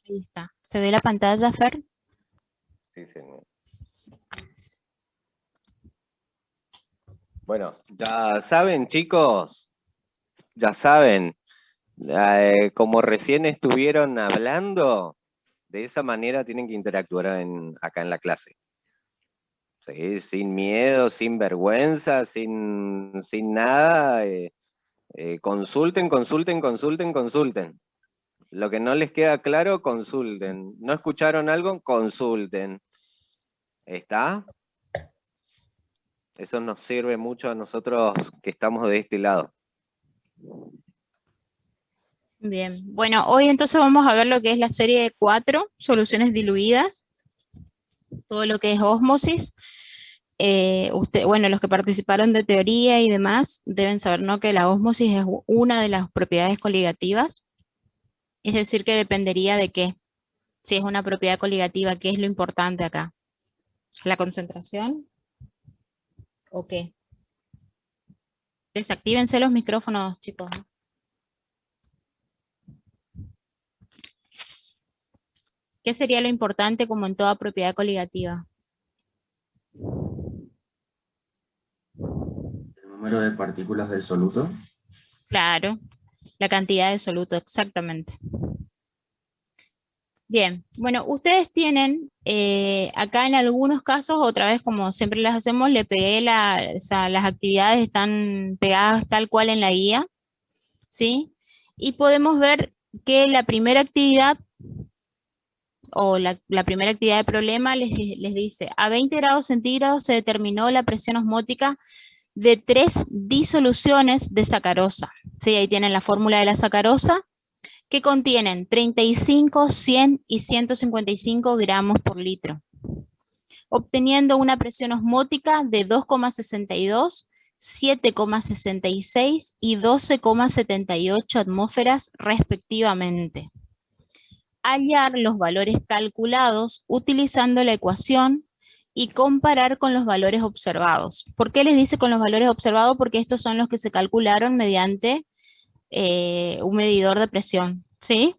Ahí está. ¿Se ve la pantalla, Fer? Sí, señor. Bueno, ya saben, chicos, ya saben, como recién estuvieron hablando, de esa manera tienen que interactuar acá en la clase. ¿Sí? Sin miedo, sin vergüenza, sin nada. Consulten, consulten, consulten, consulten. Lo que no les queda claro, consulten. ¿No escucharon algo? Consulten. ¿Está? Eso nos sirve mucho a nosotros que estamos de este lado. Bien. Bueno, hoy entonces vamos a ver lo que es la serie de 4 soluciones diluidas, todo lo que es ósmosis. Bueno, los que participaron de teoría y demás deben saber, ¿no?, que la ósmosis es una de las propiedades coligativas, es decir, que dependería de qué. Si es una propiedad coligativa, ¿qué es lo importante acá? ¿La concentración o qué? Desactívense los micrófonos, chicos. ¿Qué sería lo importante como en toda propiedad coligativa? El número de partículas del soluto. Claro, la cantidad de soluto, exactamente. Bien, bueno, ustedes tienen acá en algunos casos, otra vez como siempre las hacemos, le pegué o sea, las actividades están pegadas tal cual en la guía, ¿sí? Y podemos ver que la primera actividad, o la primera actividad de problema les dice, a 20 grados centígrados se determinó la presión osmótica de 3 disoluciones de sacarosa. ¿Sí? Ahí tienen la fórmula de la sacarosa, que contienen 35, 100 y 155 gramos por litro, obteniendo una presión osmótica de 2,62, 7,66 y 12,78 atmósferas respectivamente. Hallar los valores calculados utilizando la ecuación y comparar con los valores observados. ¿Por qué les dice con los valores observados? Porque estos son los que se calcularon mediante un medidor de presión, ¿sí?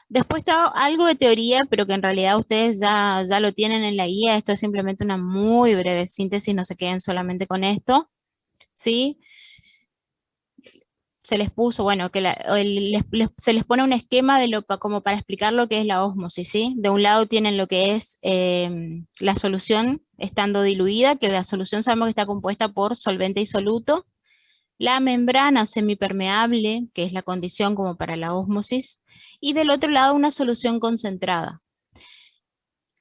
Después está algo de teoría, pero que en realidad ustedes ya lo tienen en la guía. Esto es simplemente una muy breve síntesis, no se queden solamente con esto, ¿sí? Se les puso, bueno, que se les pone un esquema como para explicar lo que es la ósmosis, ¿sí? De un lado tienen lo que es la solución estando diluida, que la solución sabemos que está compuesta por solvente y soluto. La membrana semipermeable, que es la condición como para la ósmosis, y del otro lado una solución concentrada.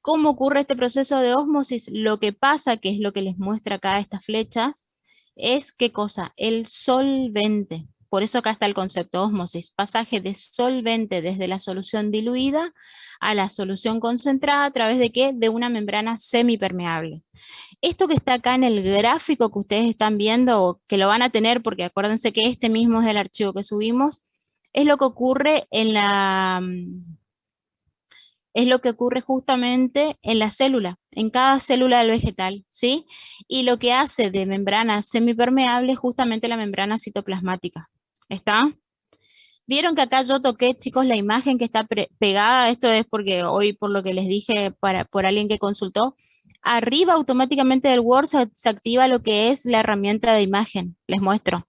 ¿Cómo ocurre este proceso de ósmosis? Lo que pasa, que es lo que les muestra acá estas flechas, es ¿qué cosa? El solvente. Por eso acá está el concepto ósmosis, pasaje de solvente desde la solución diluida a la solución concentrada, ¿a través de qué? De una membrana semipermeable. Esto que está acá en el gráfico que ustedes están viendo, o que lo van a tener, porque acuérdense que este mismo es el archivo que subimos, es lo que ocurre es lo que ocurre justamente en la célula, en cada célula del vegetal, ¿sí? Y lo que hace de membrana semipermeable es justamente la membrana citoplasmática. ¿Está? Vieron que acá yo toqué, chicos, la imagen que está pegada. Esto es porque hoy, por lo que les dije, por alguien que consultó, arriba automáticamente del Word se activa lo que es la herramienta de imagen. Les muestro.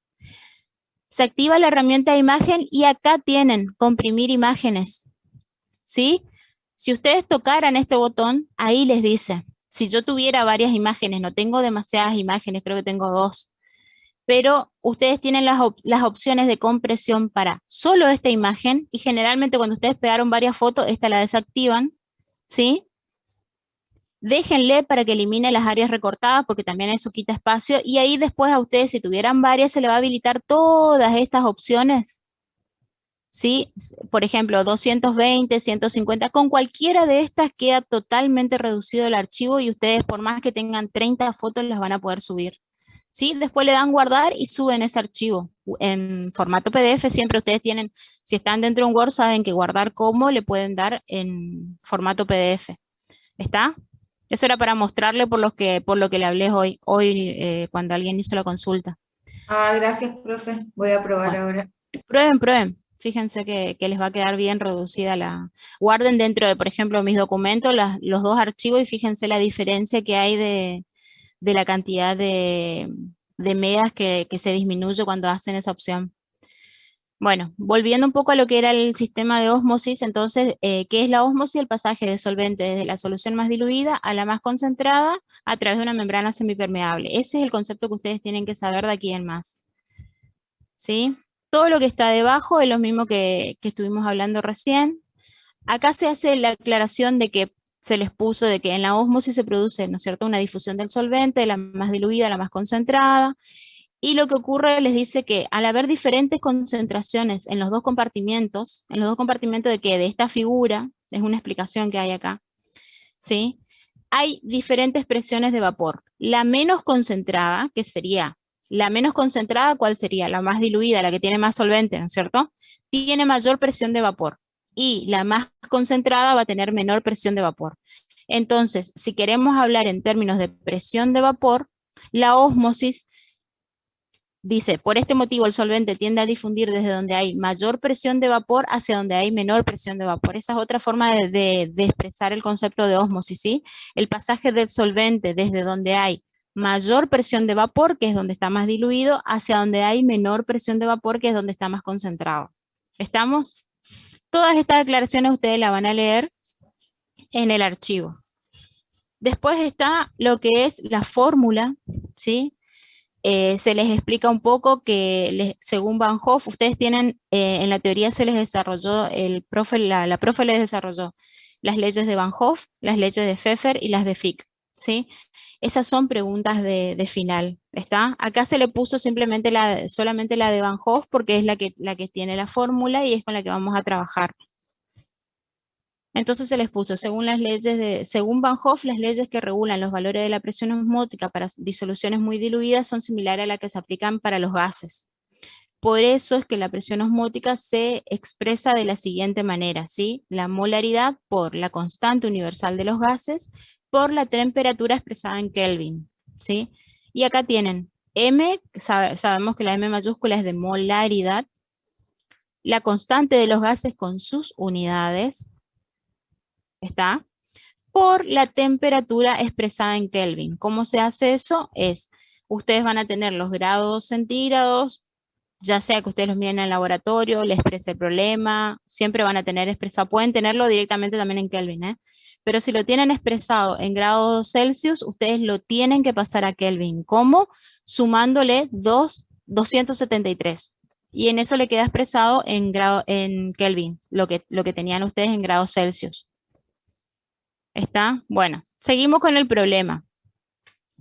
Se activa la herramienta de imagen y acá tienen comprimir imágenes, ¿sí? Si ustedes tocaran este botón, ahí les dice, si yo tuviera varias imágenes, no tengo demasiadas imágenes, creo que tengo 2, pero ustedes tienen las opciones de compresión para solo esta imagen, y generalmente cuando ustedes pegaron varias fotos, esta la desactivan, ¿sí? Déjenle para que elimine las áreas recortadas, porque también eso quita espacio, y ahí después a ustedes, si tuvieran varias, se le va a habilitar todas estas opciones, ¿sí? Por ejemplo, 220, 150, con cualquiera de estas queda totalmente reducido el archivo, y ustedes, por más que tengan 30 fotos, las van a poder subir, ¿sí? Después le dan guardar y suben ese archivo en formato PDF. Siempre ustedes tienen, si están dentro de un Word, saben que guardar como le pueden dar en formato PDF. ¿Está? Eso era para mostrarle por lo que le hablé hoy cuando alguien hizo la consulta. Ah, gracias, profe. Voy a probar Bueno, ahora. prueben, prueben. Fíjense que les va a quedar bien reducida la... Guarden dentro de, por ejemplo, mis documentos los dos archivos y fíjense la diferencia que hay de la cantidad de megas que se disminuye cuando hacen esa opción. Bueno, volviendo un poco a lo que era el sistema de ósmosis, entonces, ¿qué es la ósmosis? El pasaje de solvente desde la solución más diluida a la más concentrada a través de una membrana semipermeable. Ese es el concepto que ustedes tienen que saber de aquí en más. ¿Sí? Todo lo que está debajo es lo mismo que estuvimos hablando recién. Acá se hace la aclaración de que se les puso de que en la ósmosis se produce, ¿no es cierto?, una difusión del solvente, de la más diluida a la más concentrada, y lo que ocurre les dice que al haber diferentes concentraciones en los dos compartimientos de que de esta figura, es una explicación que hay acá, ¿sí? Hay diferentes presiones de vapor. La menos concentrada, que sería la menos concentrada, ¿cuál sería? La más diluida, la que tiene más solvente, ¿no es cierto? Tiene mayor presión de vapor. Y la más concentrada va a tener menor presión de vapor. Entonces, si queremos hablar en términos de presión de vapor, la ósmosis dice, por este motivo el solvente tiende a difundir desde donde hay mayor presión de vapor hacia donde hay menor presión de vapor. Esa es otra forma de expresar el concepto de ósmosis, ¿sí? El pasaje del solvente desde donde hay mayor presión de vapor, que es donde está más diluido, hacia donde hay menor presión de vapor, que es donde está más concentrado. ¿Estamos? Todas estas declaraciones ustedes las van a leer en el archivo. Después está lo que es la fórmula, ¿sí? Se les explica un poco que según Van Hoff, ustedes tienen, en la teoría se les desarrolló, la profe les desarrolló las leyes de Van Hoff, las leyes de Pfeffer y las de Fick, ¿sí? Esas son preguntas de final, ¿está? Acá se le puso simplemente solamente la de Van Hoff porque es la que tiene la fórmula y es con la que vamos a trabajar. Entonces se les puso, según Van Hoff, las leyes que regulan los valores de la presión osmótica para disoluciones muy diluidas son similares a las que se aplican para los gases. Por eso es que la presión osmótica se expresa de la siguiente manera, ¿sí? La molaridad por la constante universal de los gases por la temperatura expresada en Kelvin, ¿sí? Y acá tienen M, sabemos que la M mayúscula es de molaridad, la constante de los gases con sus unidades, ¿está? Por la temperatura expresada en Kelvin. ¿Cómo se hace eso? Ustedes van a tener los grados centígrados, ya sea que ustedes los miren en el laboratorio, les exprese el problema, siempre van a tener expresado, pueden tenerlo directamente también en Kelvin, ¿eh? Pero si lo tienen expresado en grados Celsius, ustedes lo tienen que pasar a Kelvin. ¿Cómo? Sumándole 273. Y en eso le queda expresado en Kelvin, lo que tenían ustedes en grados Celsius. ¿Está? Bueno, seguimos con el problema.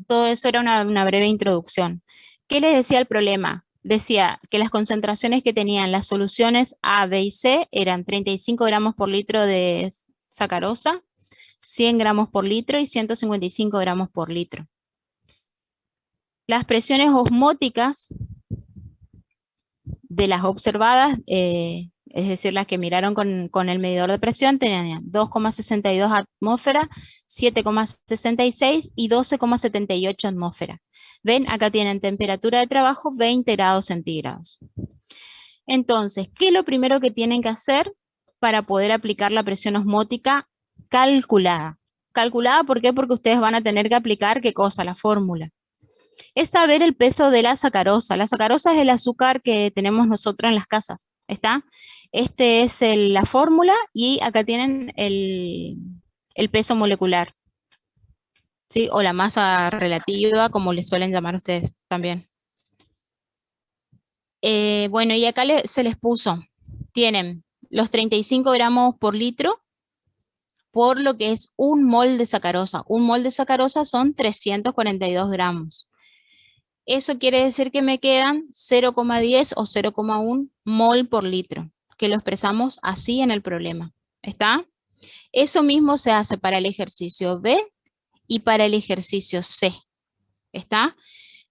Todo eso era una breve introducción. ¿Qué les decía el problema? Decía que las concentraciones que tenían las soluciones A, B y C eran 35 gramos por litro de sacarosa, 100 gramos por litro y 155 gramos por litro. Las presiones osmóticas de las observadas, es decir, las que miraron con el medidor de presión, tenían 2,62 atmósferas, 7,66 y 12,78 atmósferas. ¿Ven? Acá tienen temperatura de trabajo 20 grados centígrados. Entonces, ¿qué es lo primero que tienen que hacer para poder aplicar la presión osmótica calculada? Calculada, ¿por qué? Porque ustedes van a tener que aplicar, ¿qué cosa? La fórmula. Es saber el peso de la sacarosa. La sacarosa es el azúcar que tenemos nosotros en las casas, ¿está? Este es la fórmula y acá tienen el peso molecular, ¿sí? O la masa relativa, como le suelen llamar ustedes también. Bueno, y acá se les puso, tienen los 35 gramos por litro por lo que es un mol de sacarosa. Un mol de sacarosa son 342 gramos. Eso quiere decir que me quedan 0,10 o 0,1 mol por litro, que lo expresamos así en el problema. ¿Está? Eso mismo se hace para el ejercicio B y para el ejercicio C. ¿Está?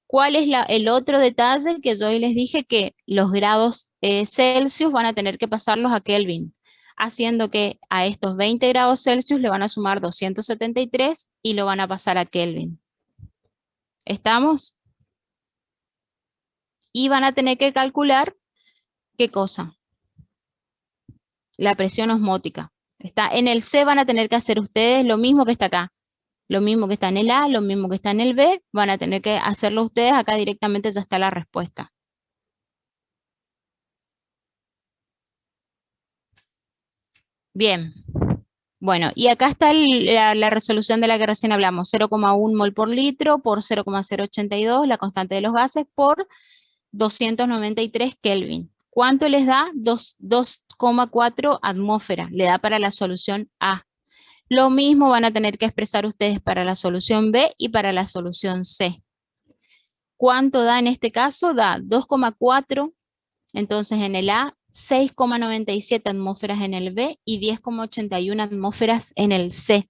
¿Cuál es el otro detalle? Que yo les dije que los grados Celsius van a tener que pasarlos a Kelvin, haciendo que a estos 20 grados Celsius le van a sumar 273 y lo van a pasar a Kelvin. ¿Estamos? Y van a tener que calcular, ¿qué cosa? la presión osmótica. Está en el C, van a tener que hacer ustedes lo mismo que está acá. Lo mismo que está en el A, lo mismo que está en el B, van a tener que hacerlo ustedes, acá directamente ya está la respuesta. Bien, bueno, y acá está la resolución de la que recién hablamos, 0,1 mol por litro por 0,082, la constante de los gases, por 293 Kelvin. ¿Cuánto les da? 2,4 atmósferas, le da para la solución A. Lo mismo van a tener que expresar ustedes para la solución B y para la solución C. ¿Cuánto da en este caso? Da 2,4, entonces en el A, 6,97 atmósferas en el B y 10,81 atmósferas en el C.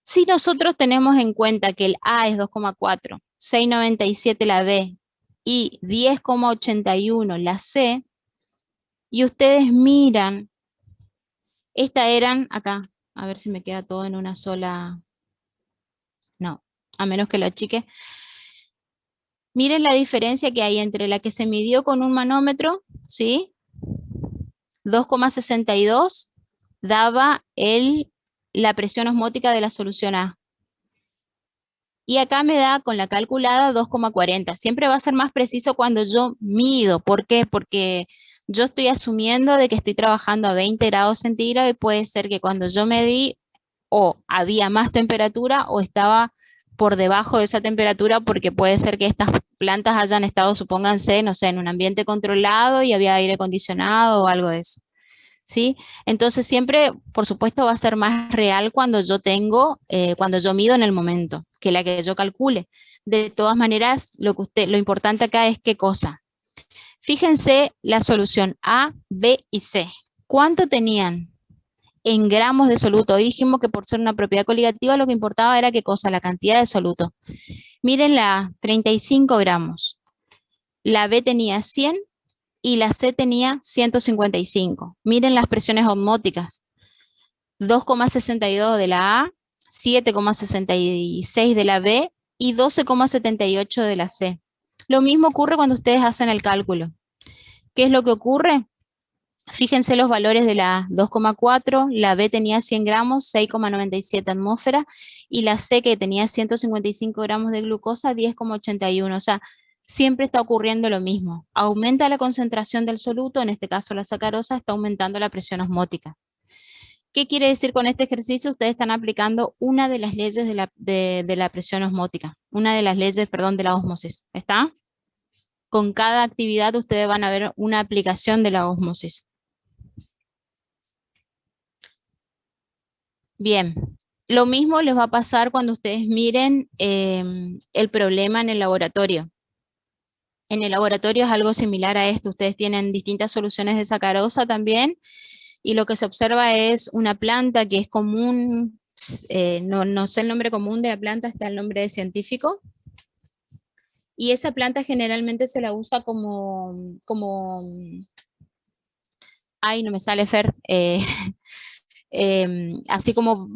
Si nosotros tenemos en cuenta que el A es 2,4, 6,97 la B y 10,81 la C, y ustedes miran, estas eran acá, a ver si me queda todo en una sola, no, a menos que lo achique. Miren la diferencia que hay entre la que se midió con un manómetro, ¿sí? 2,62 daba la presión osmótica de la solución A. Y acá me da con la calculada 2,40. Siempre va a ser más preciso cuando yo mido. ¿Por qué? Porque yo estoy asumiendo de que estoy trabajando a 20 grados centígrados y puede ser que cuando yo medí o había más temperatura o estaba por debajo de esa temperatura, porque puede ser que estas plantas hayan estado, supónganse, no sé, en un ambiente controlado y había aire acondicionado o algo de eso. ¿Sí? Entonces siempre, por supuesto, va a ser más real cuando yo cuando yo mido en el momento, que la que yo calcule. De todas maneras, lo importante acá es qué cosa. Fíjense la solución A, B y C. ¿Cuánto tenían en gramos de soluto? Hoy dijimos que por ser una propiedad coligativa lo que importaba era qué cosa, la cantidad de soluto. Miren la A, 35 gramos. La B tenía 100 y la C tenía 155. Miren las presiones osmóticas. 2,62 de la A, 7,66 de la B y 12,78 de la C. Lo mismo ocurre cuando ustedes hacen el cálculo. ¿Qué es lo que ocurre? Fíjense los valores de la 2,4, la B tenía 100 gramos, 6,97 atmósferas, y la C, que tenía 155 gramos de glucosa, 10,81. O sea, siempre está ocurriendo lo mismo. Aumenta la concentración del soluto, en este caso la sacarosa, está aumentando la presión osmótica. ¿Qué quiere decir con este ejercicio? Ustedes están aplicando una de las leyes de la presión osmótica, una de las leyes, perdón, de la ósmosis. ¿Está? Con cada actividad ustedes van a ver una aplicación de la ósmosis. Bien, lo mismo les va a pasar cuando ustedes miren el problema en el laboratorio. En el laboratorio es algo similar a esto. Ustedes tienen distintas soluciones de sacarosa también, y lo que se observa es una planta que es común, no sé el nombre común de la planta, está el nombre científico, y esa planta generalmente se la usa ay, no me sale Fer, así como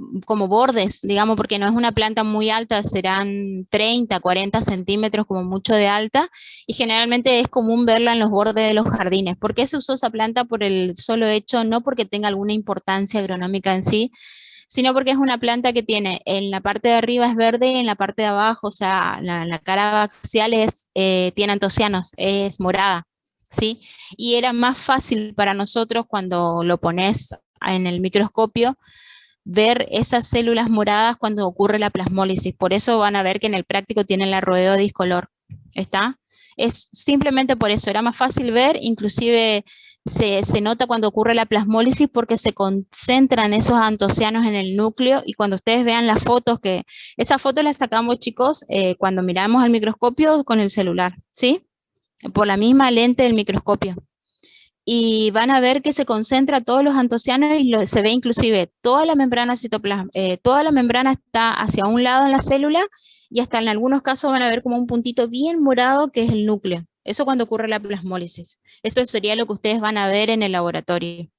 bordes, digamos, porque no es una planta muy alta, serán 30, 40 centímetros como mucho de alta, y generalmente es común verla en los bordes de los jardines. ¿Por qué se usó esa planta? Por el solo hecho, no porque tenga alguna importancia agronómica en sí, sino porque es una planta que tiene, en la parte de arriba es verde y en la parte de abajo, o sea, la cara axial tiene antocianos, es morada, ¿sí? Y era más fácil para nosotros cuando lo pones en el microscopio ver esas células moradas cuando ocurre la plasmólisis. Por eso van a ver que en el práctico tienen la rodeo discolor. ¿Está? Es simplemente por eso, era más fácil ver, inclusive se nota cuando ocurre la plasmólisis porque se concentran esos antocianos en el núcleo, y cuando ustedes vean las fotos, que esas fotos las sacamos, chicos, cuando miramos al microscopio con el celular, ¿sí? Por la misma lente del microscopio. Y van a ver que se concentra todos los antocianos y se ve inclusive toda la membrana toda la membrana está hacia un lado en la célula, y hasta en algunos casos van a ver como un puntito bien morado que es el núcleo. Eso cuando ocurre la plasmólisis. Eso sería lo que ustedes van a ver en el laboratorio.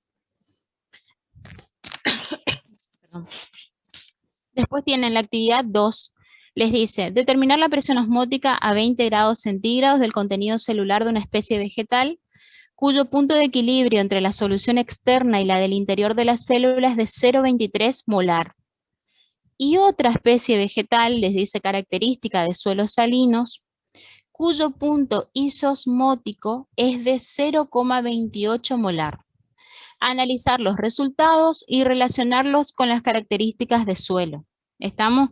Después tienen la actividad 2. Les dice, determinar la presión osmótica a 20 grados centígrados del contenido celular de una especie vegetal cuyo punto de equilibrio entre la solución externa y la del interior de la célula es de 0,23 molar. Y otra especie vegetal les dice característica de suelos salinos, cuyo punto isosmótico es de 0,28 molar. Analizar los resultados y relacionarlos con las características de suelo. ¿Estamos?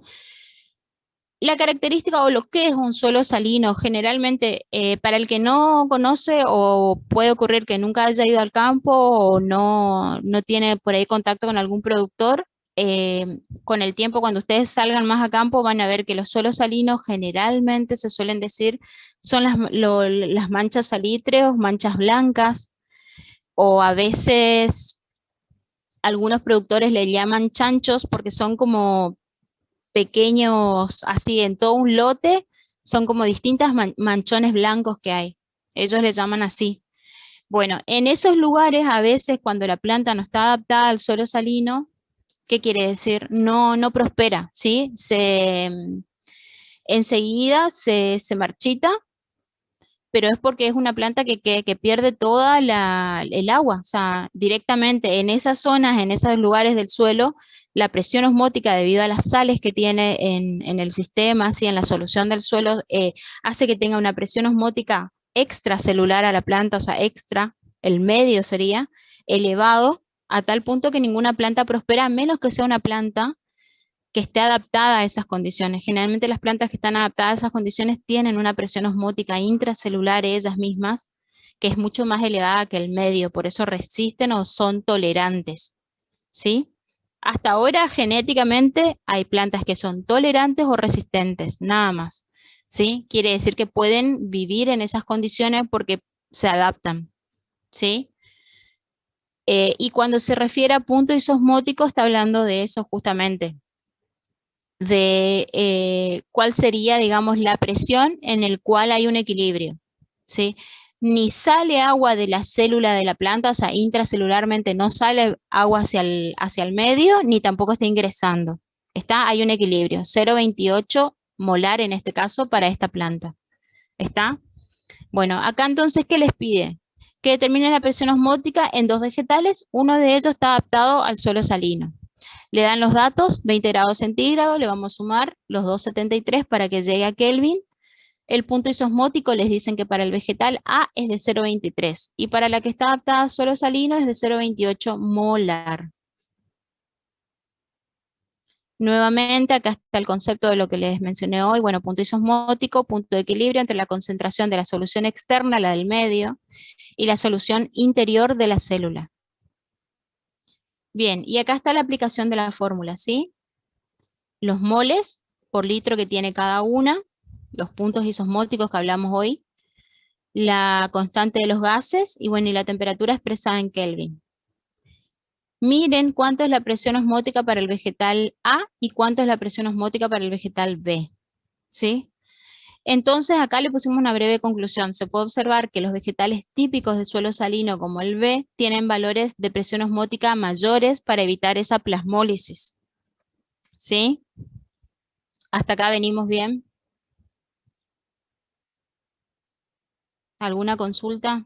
La característica o lo que es un suelo salino, generalmente para el que no conoce o puede ocurrir que nunca haya ido al campo o no tiene por ahí contacto con algún productor, con el tiempo cuando ustedes salgan más a campo van a ver que los suelos salinos generalmente se suelen decir son las manchas salitreos, manchas blancas, o a veces algunos productores le llaman chanchos porque son como pequeños, así en todo un lote, son como distintas manchones blancos que hay. Ellos le llaman así. Bueno, en esos lugares a veces cuando la planta no está adaptada al suelo salino, ¿qué quiere decir? No prospera, ¿sí? Enseguida se marchita, pero es porque es una planta que pierde toda el agua, o sea, directamente en esas zonas, en esos lugares del suelo, la presión osmótica debido a las sales que tiene en el sistema, así en la solución del suelo, hace que tenga una presión osmótica extracelular a la planta, o sea, extra, el medio sería, elevado, a tal punto que ninguna planta prospera, a menos que sea una planta que esté adaptada a esas condiciones. Generalmente las plantas que están adaptadas a esas condiciones tienen una presión osmótica intracelular ellas mismas, que es mucho más elevada que el medio, por eso resisten o son tolerantes, ¿sí? Hasta ahora genéticamente hay plantas que son tolerantes o resistentes, nada más, ¿sí? Quiere decir que pueden vivir en esas condiciones porque se adaptan, ¿sí? Y cuando se refiere a punto isosmótico está hablando de eso justamente, de cuál sería, digamos, la presión en el cual hay un equilibrio, ¿sí? Ni sale agua de la célula de la planta, o sea, intracelularmente no sale agua hacia el medio, ni tampoco está ingresando. Hay un equilibrio, 0,28 molar en este caso para esta planta. ¿Está? Bueno, acá entonces, ¿qué les pide? Que determinen la presión osmótica en dos vegetales, uno de ellos está adaptado al suelo salino. Le dan los datos, 20 grados centígrados, le vamos a sumar los 273 para que llegue a Kelvin. El punto isosmótico les dicen que para el vegetal A es de 0,23 y para la que está adaptada a suelo salino es de 0,28 molar. Nuevamente, acá está el concepto de lo que les mencioné hoy. Bueno, punto isosmótico, punto de equilibrio entre la concentración de la solución externa, la del medio, y la solución interior de la célula. Bien, y acá está la aplicación de la fórmula, ¿sí? Los moles por litro que tiene cada una, los puntos isosmóticos que hablamos hoy, la constante de los gases y bueno, y la temperatura expresada en Kelvin. Miren cuánto es la presión osmótica para el vegetal A y cuánto es la presión osmótica para el vegetal B, ¿sí? Entonces acá le pusimos una breve conclusión. Se puede observar que los vegetales típicos de suelo salino como el B tienen valores de presión osmótica mayores para evitar esa plasmólisis, ¿sí? ¿Hasta acá venimos bien? ¿Alguna consulta?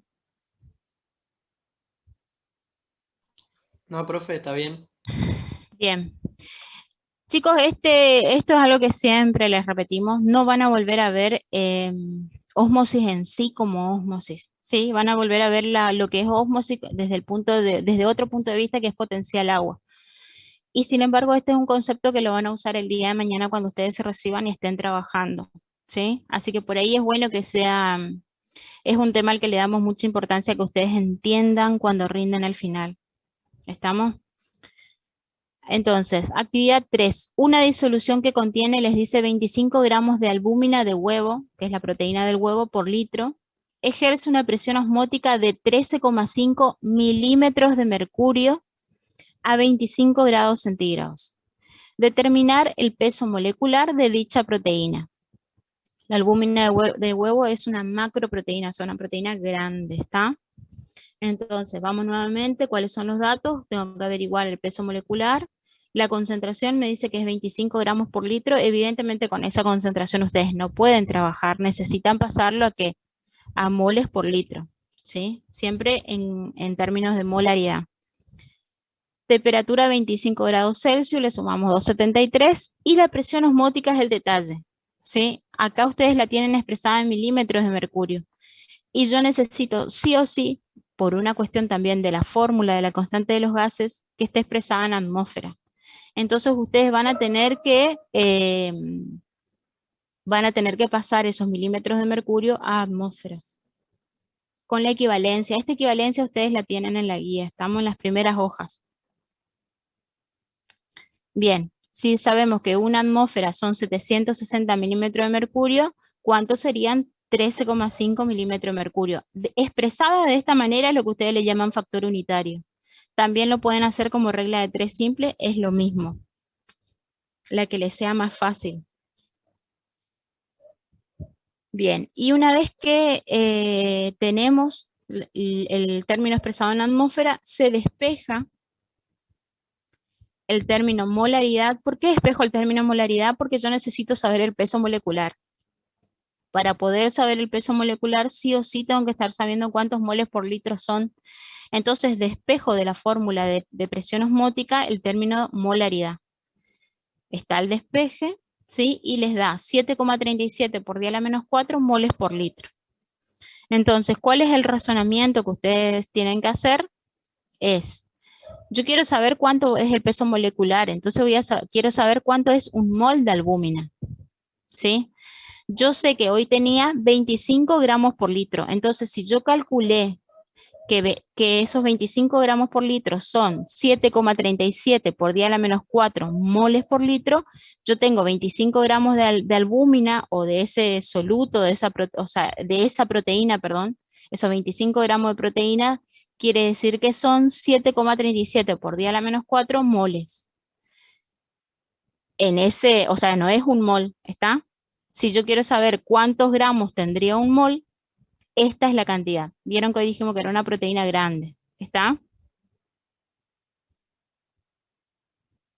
No, profe, está bien. Bien. Chicos, esto es algo que siempre les repetimos, no van a volver a ver ósmosis en sí como ósmosis, ¿sí? Van a volver a ver lo que es ósmosis desde otro punto de vista que es potencial agua. Y sin embargo, este es un concepto que lo van a usar el día de mañana cuando ustedes se reciban y estén trabajando, ¿sí? Así que por ahí es bueno que es un tema al que le damos mucha importancia que ustedes entiendan cuando rinden al final. ¿Estamos? Entonces, actividad 3. Una disolución que contiene, les dice 25 gramos de albúmina de huevo, que es la proteína del huevo por litro, ejerce una presión osmótica de 13,5 milímetros de mercurio a 25 grados centígrados. Determinar el peso molecular de dicha proteína. La albúmina de huevo es una macroproteína, es una proteína grande, ¿está? Entonces, vamos nuevamente, ¿cuáles son los datos? Tengo que averiguar el peso molecular. La concentración me dice que es 25 gramos por litro. Evidentemente con esa concentración ustedes no pueden trabajar, necesitan pasarlo a moles por litro, ¿sí? Siempre en términos de molaridad. Temperatura 25 grados Celsius, le sumamos 273, y la presión osmótica es el detalle, ¿sí? Acá ustedes la tienen expresada en milímetros de mercurio, y yo necesito sí o sí, por una cuestión también de la fórmula de la constante de los gases, que esté expresada en atmósfera. Entonces ustedes van a tener que pasar esos milímetros de mercurio a atmósferas. Con la equivalencia, esta equivalencia ustedes la tienen en la guía, estamos en las primeras hojas. Bien, si sabemos que una atmósfera son 760 milímetros de mercurio, ¿cuántos serían 13,5 milímetros de mercurio? Expresada de esta manera es lo que ustedes le llaman factor unitario. También lo pueden hacer como regla de 3 simple, es lo mismo. La que les sea más fácil. Bien, y una vez que tenemos el término expresado en la atmósfera, se despeja el término molaridad. ¿Por qué despejo el término molaridad? Porque yo necesito saber el peso molecular. Para poder saber el peso molecular, sí o sí tengo que estar sabiendo cuántos moles por litro son. Entonces despejo de la fórmula de presión osmótica el término molaridad. Está el despeje, ¿sí? Y les da 7,37 por 10⁻⁴ moles por litro. Entonces, ¿cuál es el razonamiento que ustedes tienen que hacer? Yo quiero saber cuánto es el peso molecular, entonces quiero saber cuánto es un mol de albúmina, ¿sí? Yo sé que hoy tenía 25 gramos por litro, entonces si yo calculé que esos 25 gramos por litro son 7,37 por 10⁻⁴ moles por litro, yo tengo 25 gramos de albúmina o de ese soluto, de esa proteína, perdón, esos 25 gramos de proteína, quiere decir que son 7,37 por 10⁻⁴ moles. O sea, no es un mol, ¿está? Si yo quiero saber cuántos gramos tendría un mol, esta es la cantidad. Vieron que hoy dijimos que era una proteína grande, ¿está?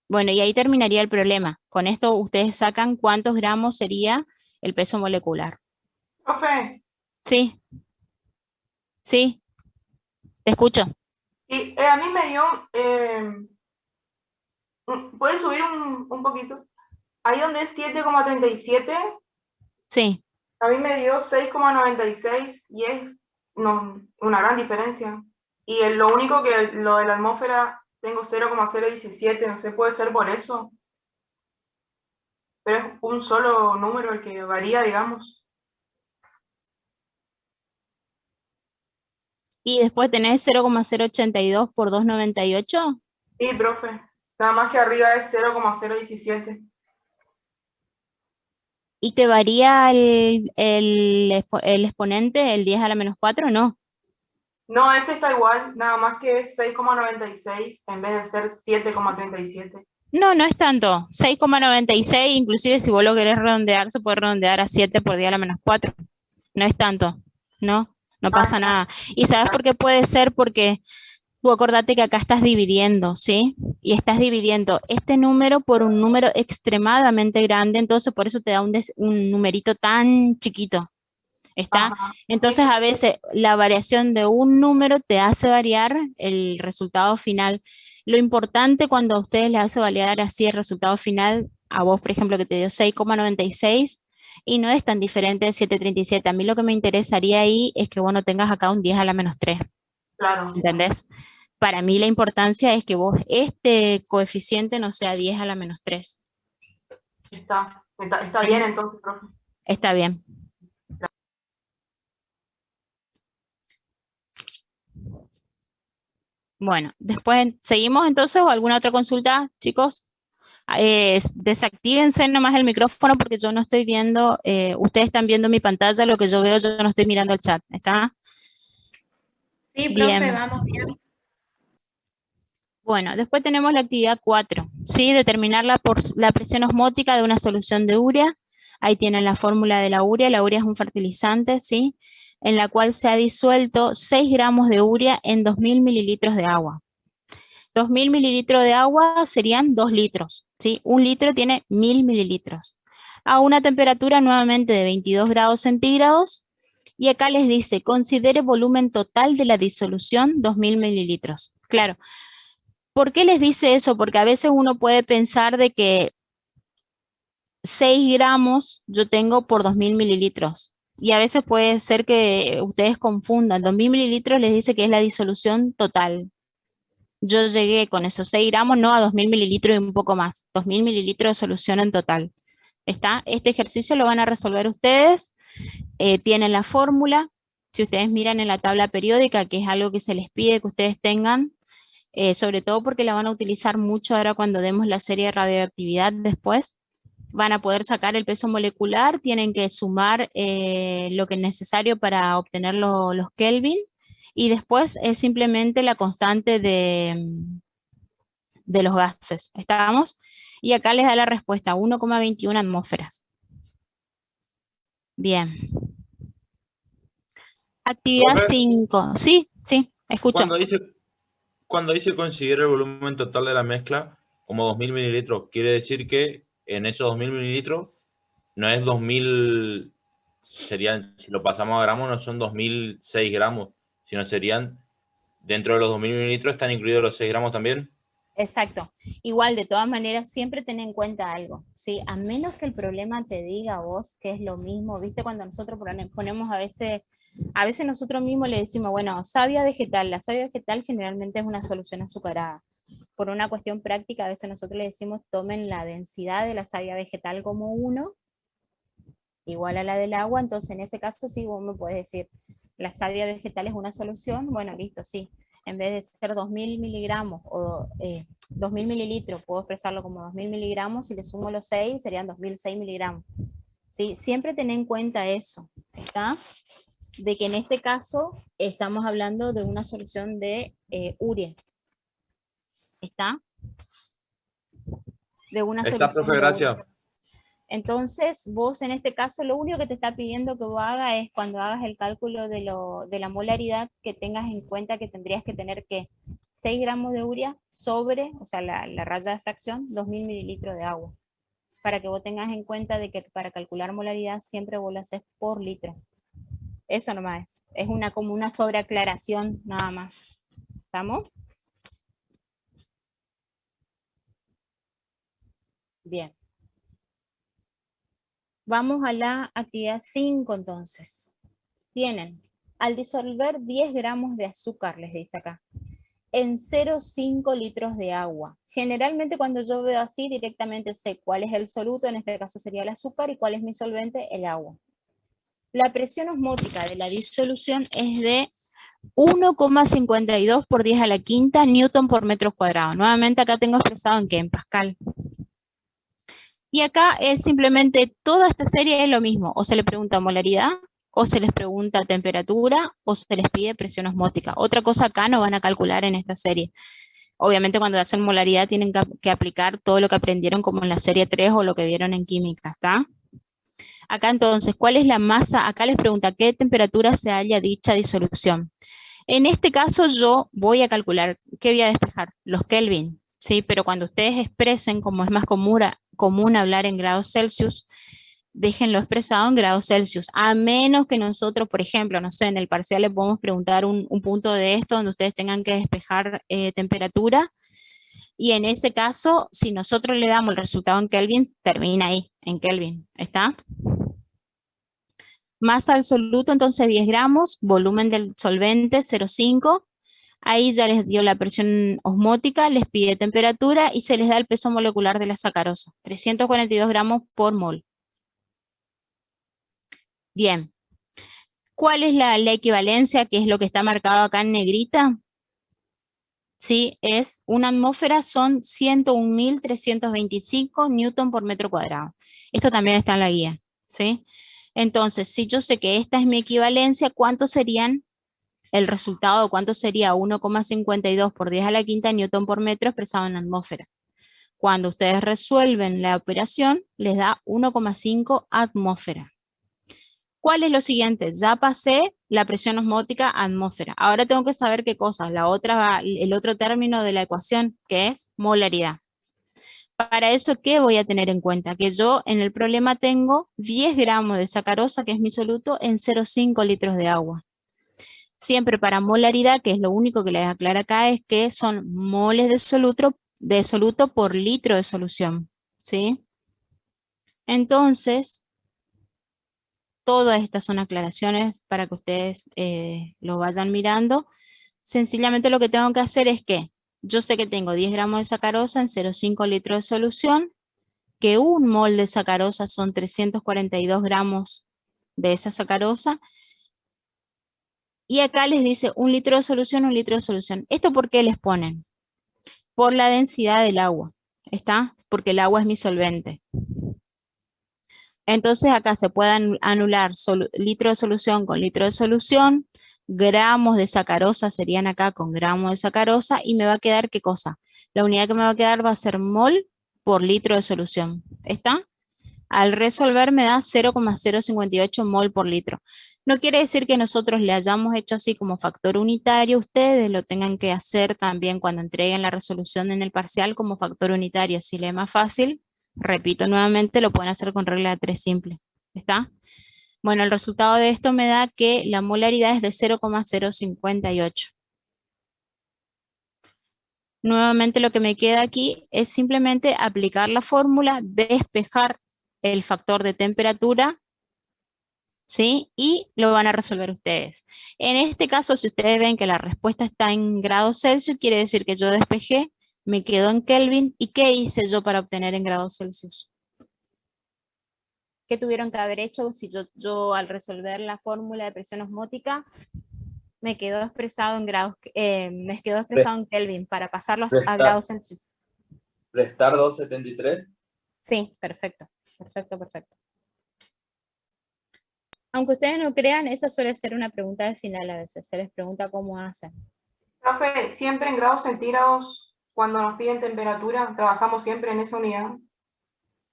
Bueno, y ahí terminaría el problema. Con esto ustedes sacan cuántos gramos sería el peso molecular. Profe, Sí, sí, te escucho. sí, a mí me dio, ¿puedes subir un poquito? Ahí donde es 7,37, Sí, a mí me dio 6,96 y es una gran diferencia. Y lo único que lo de la atmósfera tengo 0,017, no sé, puede ser por eso. Pero es un solo número el que varía, digamos. y después tenés 0,082 por 298. Sí, profe. Nada más que arriba es 0,017. ¿Y te varía el exponente, el 10⁻⁴? No. No, ese está igual, nada más que es 6,96 en vez de ser 7,37. No, no es tanto. 6,96, inclusive si vos lo querés redondear, se puede redondear a 7 por 10⁻⁴. No es tanto, ¿no? No pasa nada. ¿Y sabes por qué puede ser? Porque tú acordate que acá estás dividiendo, ¿sí? Y estás dividiendo este número por un número extremadamente grande, entonces por eso te da un numerito tan chiquito, ¿está? Ajá. Entonces a veces la variación de un número te hace variar el resultado final. Lo importante cuando a ustedes les hace variar así el resultado final, a vos por ejemplo que te dio 6,96, y no es tan diferente de 7,37. A mí lo que me interesaría ahí es que vos no tengas acá un 10⁻3. Claro. ¿Entendés? Para mí la importancia es que vos este coeficiente no sea 10⁻3. Está bien entonces, profe. Está bien. Bueno, después seguimos entonces o alguna otra consulta, chicos. Desactívense nomás el micrófono porque yo no estoy viendo, ustedes están viendo mi pantalla, lo que yo veo, yo no estoy mirando el chat, ¿está? Sí, Bien. profe, vamos bien. Bueno, después tenemos la actividad 4, ¿sí? Determinar la presión osmótica de una solución de urea. Ahí tienen la fórmula de la urea. La urea es un fertilizante, ¿sí? En la cual se ha disuelto 6 gramos de urea en 2.000 mililitros de agua. 2.000 mililitros de agua serían 2 litros, ¿sí? Un litro tiene 1.000 mililitros. A una temperatura nuevamente de 22 grados centígrados Y acá les dice, considere volumen total de la disolución 2000 mililitros. Claro. ¿Por qué les dice eso? Porque a veces uno puede pensar de que 6 gramos yo tengo por 2000 mililitros. Y a veces puede ser que ustedes confundan. 2000 mililitros les dice que es la disolución total. Yo llegué con esos 6 gramos, no a 2000 mililitros y un poco más. 2000 mililitros de solución en total. ¿Está? Este ejercicio lo van a resolver ustedes. Tienen la fórmula. Si ustedes miran en la tabla periódica, que es algo que se les pide que ustedes tengan, sobre todo porque la van a utilizar mucho ahora cuando demos la serie de radioactividad después. Van a poder sacar el peso molecular, tienen que sumar lo que es necesario para obtener los Kelvin, y después es simplemente la constante de los gases. ¿Estamos? Y acá les da la respuesta, 1,21 atmósferas. Bien. Actividad Profe, 5. Sí, escucho. Cuando dice considera el volumen total de la mezcla como 2000 mililitros, quiere decir que en esos 2000 mililitros no es 2000, serían, si lo pasamos a gramos, no son 2006 gramos, sino serían, dentro de los 2000 mililitros están incluidos los 6 gramos también. Exacto. Igual, de todas maneras, siempre ten en cuenta algo, ¿sí? A menos que el problema te diga a vos que es lo mismo, ¿viste? Cuando nosotros ponemos a veces nosotros mismos le decimos, bueno, savia vegetal. La savia vegetal generalmente es una solución azucarada. Por una cuestión práctica, a veces nosotros le decimos, tomen la densidad de la savia vegetal como 1, igual a la del agua. Entonces, en ese caso, sí, vos me puedes decir, la savia vegetal es una solución. Bueno, listo, sí. En vez de ser 2000 miligramos o 2000 mililitros, puedo expresarlo como 2000 miligramos, si le sumo los 6, serían 2006 miligramos. ¿Sí? Siempre ten en cuenta eso, ¿está? De que en este caso estamos hablando de una solución de urea. ¿Está? De una Está, solución profe, de gracias. urea. Entonces, vos en este caso, lo único que te está pidiendo que vos hagas es cuando hagas el cálculo de la molaridad, que tengas en cuenta que tendrías que tener que 6 gramos de urea sobre, o sea, la raya de fracción, 2000 mililitros de agua. Para que vos tengas en cuenta de que para calcular molaridad siempre vos lo haces por litro. Eso nomás es como una sobreaclaración nada más. ¿Estamos? Bien. Vamos a la actividad 5 entonces. Tienen, al disolver 10 gramos de azúcar, les dice acá, en 0,5 litros de agua. Generalmente cuando yo veo así, directamente sé cuál es el soluto, en este caso sería el azúcar, y cuál es mi solvente, el agua. La presión osmótica de la disolución es de 1,52 por 10 a la quinta newton por metro cuadrado. Nuevamente acá tengo expresado en qué, en pascal. Y acá es simplemente, toda esta serie es lo mismo, o se le pregunta molaridad, o se les pregunta temperatura, o se les pide presión osmótica. Otra cosa acá no van a calcular en esta serie. Obviamente cuando hacen molaridad tienen que aplicar todo lo que aprendieron como en la serie 3 o lo que vieron en química, ¿está? Acá entonces, ¿cuál es la masa? Acá les pregunta, ¿qué temperatura se halla dicha disolución? En este caso yo voy a calcular, ¿qué voy a despejar? Los Kelvin, ¿sí? Pero cuando ustedes expresen, como es más común hablar en grados Celsius, déjenlo expresado en grados Celsius, a menos que nosotros, por ejemplo, no sé, en el parcial les podemos preguntar un punto de esto donde ustedes tengan que despejar temperatura, y en ese caso, si nosotros le damos el resultado en Kelvin, termina ahí, en Kelvin, ¿está? Masa absoluto, entonces 10 gramos, volumen del solvente 0,5, ahí ya les dio la presión osmótica, les pide temperatura y se les da el peso molecular de la sacarosa, 342 gramos por mol. Bien, ¿cuál es la equivalencia, que es lo que está marcado acá en negrita? Sí, es una atmósfera, son 101.325 newton por metro cuadrado. Esto también está en la guía, ¿sí? Entonces, si yo sé que esta es mi equivalencia, ¿cuántos serían el resultado? ¿Cuánto sería 1,52 por 10 a la quinta newton por metro expresado en atmósfera? Cuando ustedes resuelven la operación, les da 1,5 atmósfera. ¿Cuál es lo siguiente? Ya pasé la presión osmótica a atmósfera. Ahora tengo que saber qué cosa. El otro término de la ecuación, que es molaridad. Para eso, ¿qué voy a tener en cuenta? Que yo en el problema tengo 10 gramos de sacarosa, que es mi soluto, en 0,5 litros de agua. Siempre para molaridad, que es lo único que les aclaro acá, es que son moles de soluto por litro de solución, ¿sí? Entonces, todas estas son aclaraciones para que ustedes lo vayan mirando. Sencillamente lo que tengo que hacer es que yo sé que tengo 10 gramos de sacarosa en 0,5 litros de solución, que un mol de sacarosa son 342 gramos de esa sacarosa, y acá les dice 1 litro de solución, 1 litro de solución. ¿Esto por qué les ponen? Por la densidad del agua, ¿está? Porque el agua es mi solvente. Entonces acá se pueden anular litro de solución con litro de solución, gramos de sacarosa serían acá con gramos de sacarosa, y me va a quedar, ¿qué cosa? La unidad que me va a quedar va a ser mol por litro de solución, ¿está? Al resolver me da 0,058 mol por litro. No quiere decir que nosotros le hayamos hecho así como factor unitario, ustedes lo tengan que hacer también cuando entreguen la resolución en el parcial como factor unitario. Si le es más fácil, repito nuevamente, lo pueden hacer con regla de 3 simple. ¿Está? Bueno, el resultado de esto me da que la molaridad es de 0,058. Nuevamente lo que me queda aquí es simplemente aplicar la fórmula, despejar el factor de temperatura, ¿sí? Y lo van a resolver ustedes. En este caso, si ustedes ven que la respuesta está en grados Celsius, quiere decir que yo despejé, me quedo en Kelvin. ¿Y qué hice yo para obtener en grados Celsius? ¿Qué tuvieron que haber hecho si yo al resolver la fórmula de presión osmótica me quedó expresado en grados, me quedó expresado en Kelvin para pasarlo a grados Celsius? ¿Restar 273? Sí, perfecto, perfecto, perfecto. Aunque ustedes no crean, esa suele ser una pregunta de final a veces. Se les pregunta cómo hacen. Profe, siempre en grados centígrados, cuando nos piden temperatura, trabajamos siempre en esa unidad.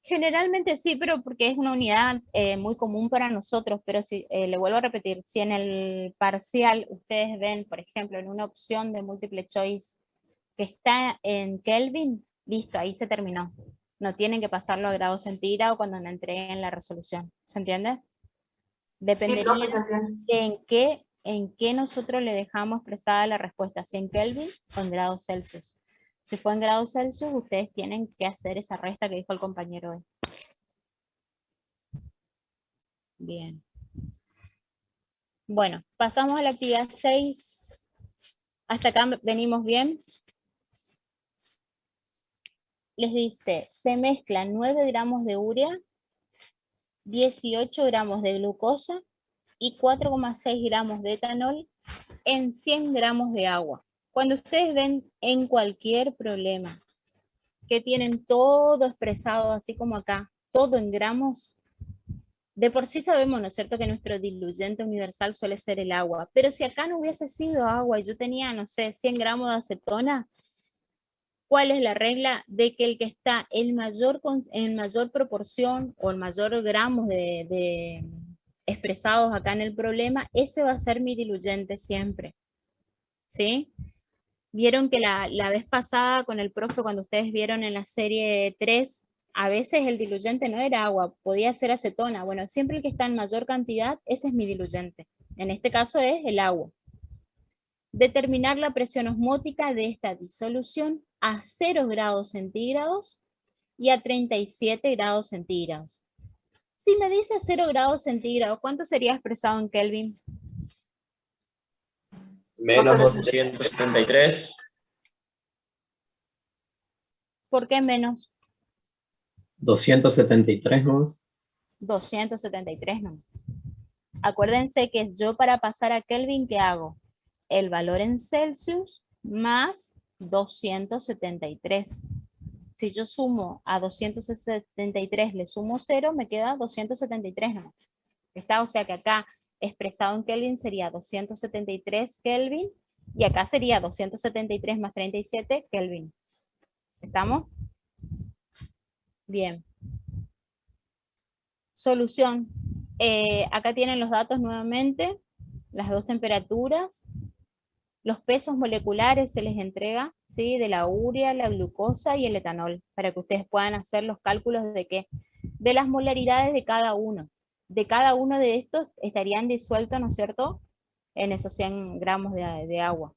Generalmente sí, pero porque es una unidad muy común para nosotros, pero si, le vuelvo a repetir, si en el parcial ustedes ven, por ejemplo, en una opción de múltiple choice que está en Kelvin, listo, ahí se terminó. No tienen que pasarlo a grados centígrados cuando me entreguen la resolución. ¿Se entiende? Dependería en qué nosotros le dejamos expresada la respuesta, si en Kelvin o en grados Celsius. Si fue en grados Celsius, ustedes tienen que hacer esa resta que dijo el compañero hoy. Bien. Bueno, pasamos a la actividad 6. Hasta acá venimos bien. Les dice, se mezclan 9 gramos de urea, 18 gramos de glucosa y 4,6 gramos de etanol en 100 gramos de agua. Cuando ustedes ven en cualquier problema que tienen todo expresado así como acá, todo en gramos, de por sí sabemos, ¿no es cierto?, que nuestro diluyente universal suele ser el agua, pero si acá no hubiese sido agua y yo tenía, no sé, 100 gramos de acetona, ¿cuál es la regla? De que el que está en mayor proporción o en mayor gramos de expresados acá en el problema, ese va a ser mi diluyente siempre, ¿sí? Vieron que la vez pasada con el profe, cuando ustedes vieron en la serie 3, a veces el diluyente no era agua, podía ser acetona. Bueno, siempre el que está en mayor cantidad, ese es mi diluyente. En este caso es el agua. Determinar la presión osmótica de esta disolución a 0 grados centígrados y a 37 grados centígrados. Si me dice 0 grados centígrados, ¿cuánto sería expresado en Kelvin? Menos 273. ¿Por qué menos? 273 nomás. 273 nomás. Acuérdense que yo para pasar a Kelvin, ¿qué hago? El valor en Celsius más 273. Si yo sumo a 273, le sumo 0, me queda 273 nomás. ¿Está? O sea que acá expresado en Kelvin sería 273 Kelvin, y acá sería 273 más 37 Kelvin. ¿Estamos? Bien. Solución. Acá tienen los datos nuevamente, las dos temperaturas. Los pesos moleculares se les entrega, ¿sí? De la urea, la glucosa y el etanol, para que ustedes puedan hacer los cálculos de qué, de las molaridades de cada uno. De cada uno de estos estarían disueltos, ¿no es cierto?, en esos 100 gramos de agua.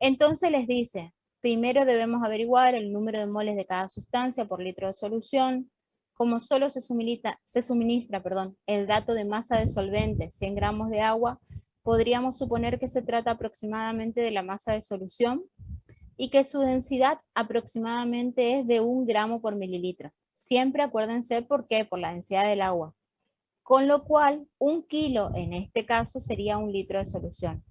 Entonces les dice, primero debemos averiguar el número de moles de cada sustancia por litro de solución. Como solo se suministra el dato de masa de solvente, 100 gramos de agua, podríamos suponer que se trata aproximadamente de la masa de solución y que su densidad aproximadamente es de 1 gramo por mililitro. Siempre acuérdense por qué, por la densidad del agua. Con lo cual, 1 kilo en este caso sería 1 litro de solución.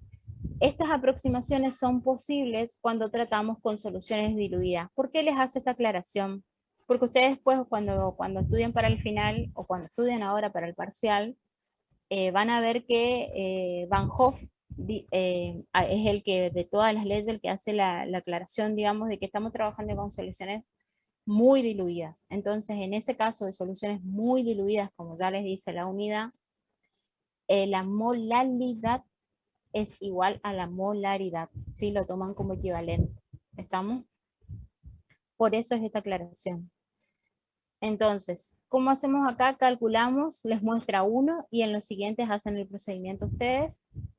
Estas aproximaciones son posibles cuando tratamos con soluciones diluidas. ¿Por qué les hace esta aclaración? Porque ustedes después, cuando estudien para el final, o cuando estudien ahora para el parcial, van a ver que Van Hoff es el que, de todas las leyes, el que hace la aclaración, digamos, de que estamos trabajando con soluciones muy diluidas. Entonces, en ese caso de soluciones muy diluidas, como ya les dice la unidad, la molaridad es igual a la molaridad, ¿sí? Lo toman como equivalente. ¿Estamos? Por eso es esta aclaración. Entonces, ¿cómo hacemos acá? Calculamos, les muestra 1 y en los siguientes hacen el procedimiento ustedes.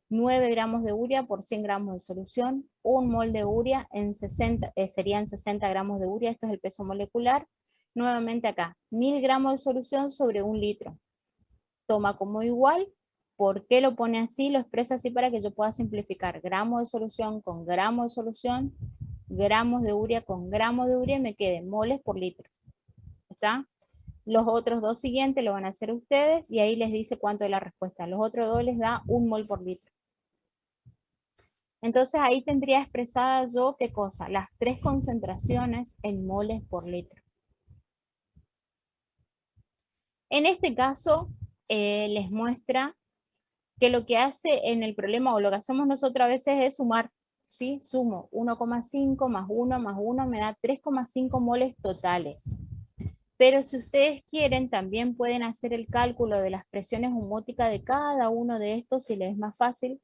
9 gramos de urea por 100 gramos de solución, 1 mol de urea en 60, serían 60 gramos de urea, esto es el peso molecular. Nuevamente acá, 1000 gramos de solución sobre 1 litro. Toma como igual. ¿Por qué lo pone así? Lo expresa así para que yo pueda simplificar. Gramos de solución con gramos de solución, gramos de urea con gramos de urea, y me quede moles por litro. ¿Está? Los otros dos siguientes lo van a hacer ustedes y ahí les dice cuánto es la respuesta. Los otros dos les da 1 mol por litro. Entonces ahí tendría expresada yo, ¿qué cosa? Las 3 concentraciones en moles por litro. En este caso, les muestra que lo que hace en el problema, o lo que hacemos nosotros a veces es sumar, ¿sí? Sumo 1,5 más 1 más 1 me da 3,5 moles totales. Pero si ustedes quieren, también pueden hacer el cálculo de las presiones osmóticas de cada uno de estos, si les es más fácil.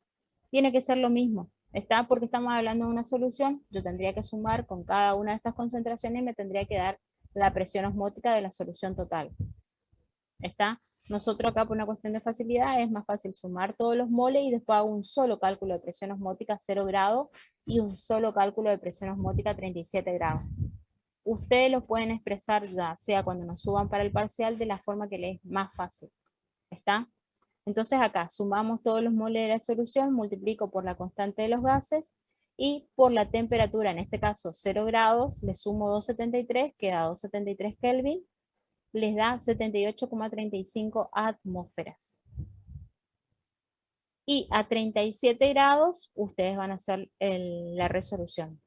Tiene que ser lo mismo, ¿está? Porque estamos hablando de una solución, yo tendría que sumar con cada una de estas concentraciones y me tendría que dar la presión osmótica de la solución total. ¿Está? Nosotros acá, por una cuestión de facilidad, es más fácil sumar todos los moles y después hago un solo cálculo de presión osmótica a 0 grados y un solo cálculo de presión osmótica a 37 grados. Ustedes lo pueden expresar ya sea cuando nos suban para el parcial de la forma que les es más fácil. ¿Está? Entonces acá sumamos todos los moles de la solución, multiplico por la constante de los gases y por la temperatura, en este caso 0 grados, le sumo 273, queda 273 Kelvin, les da 78,35 atmósferas. Y a 37 grados, ustedes van a hacer la resolución.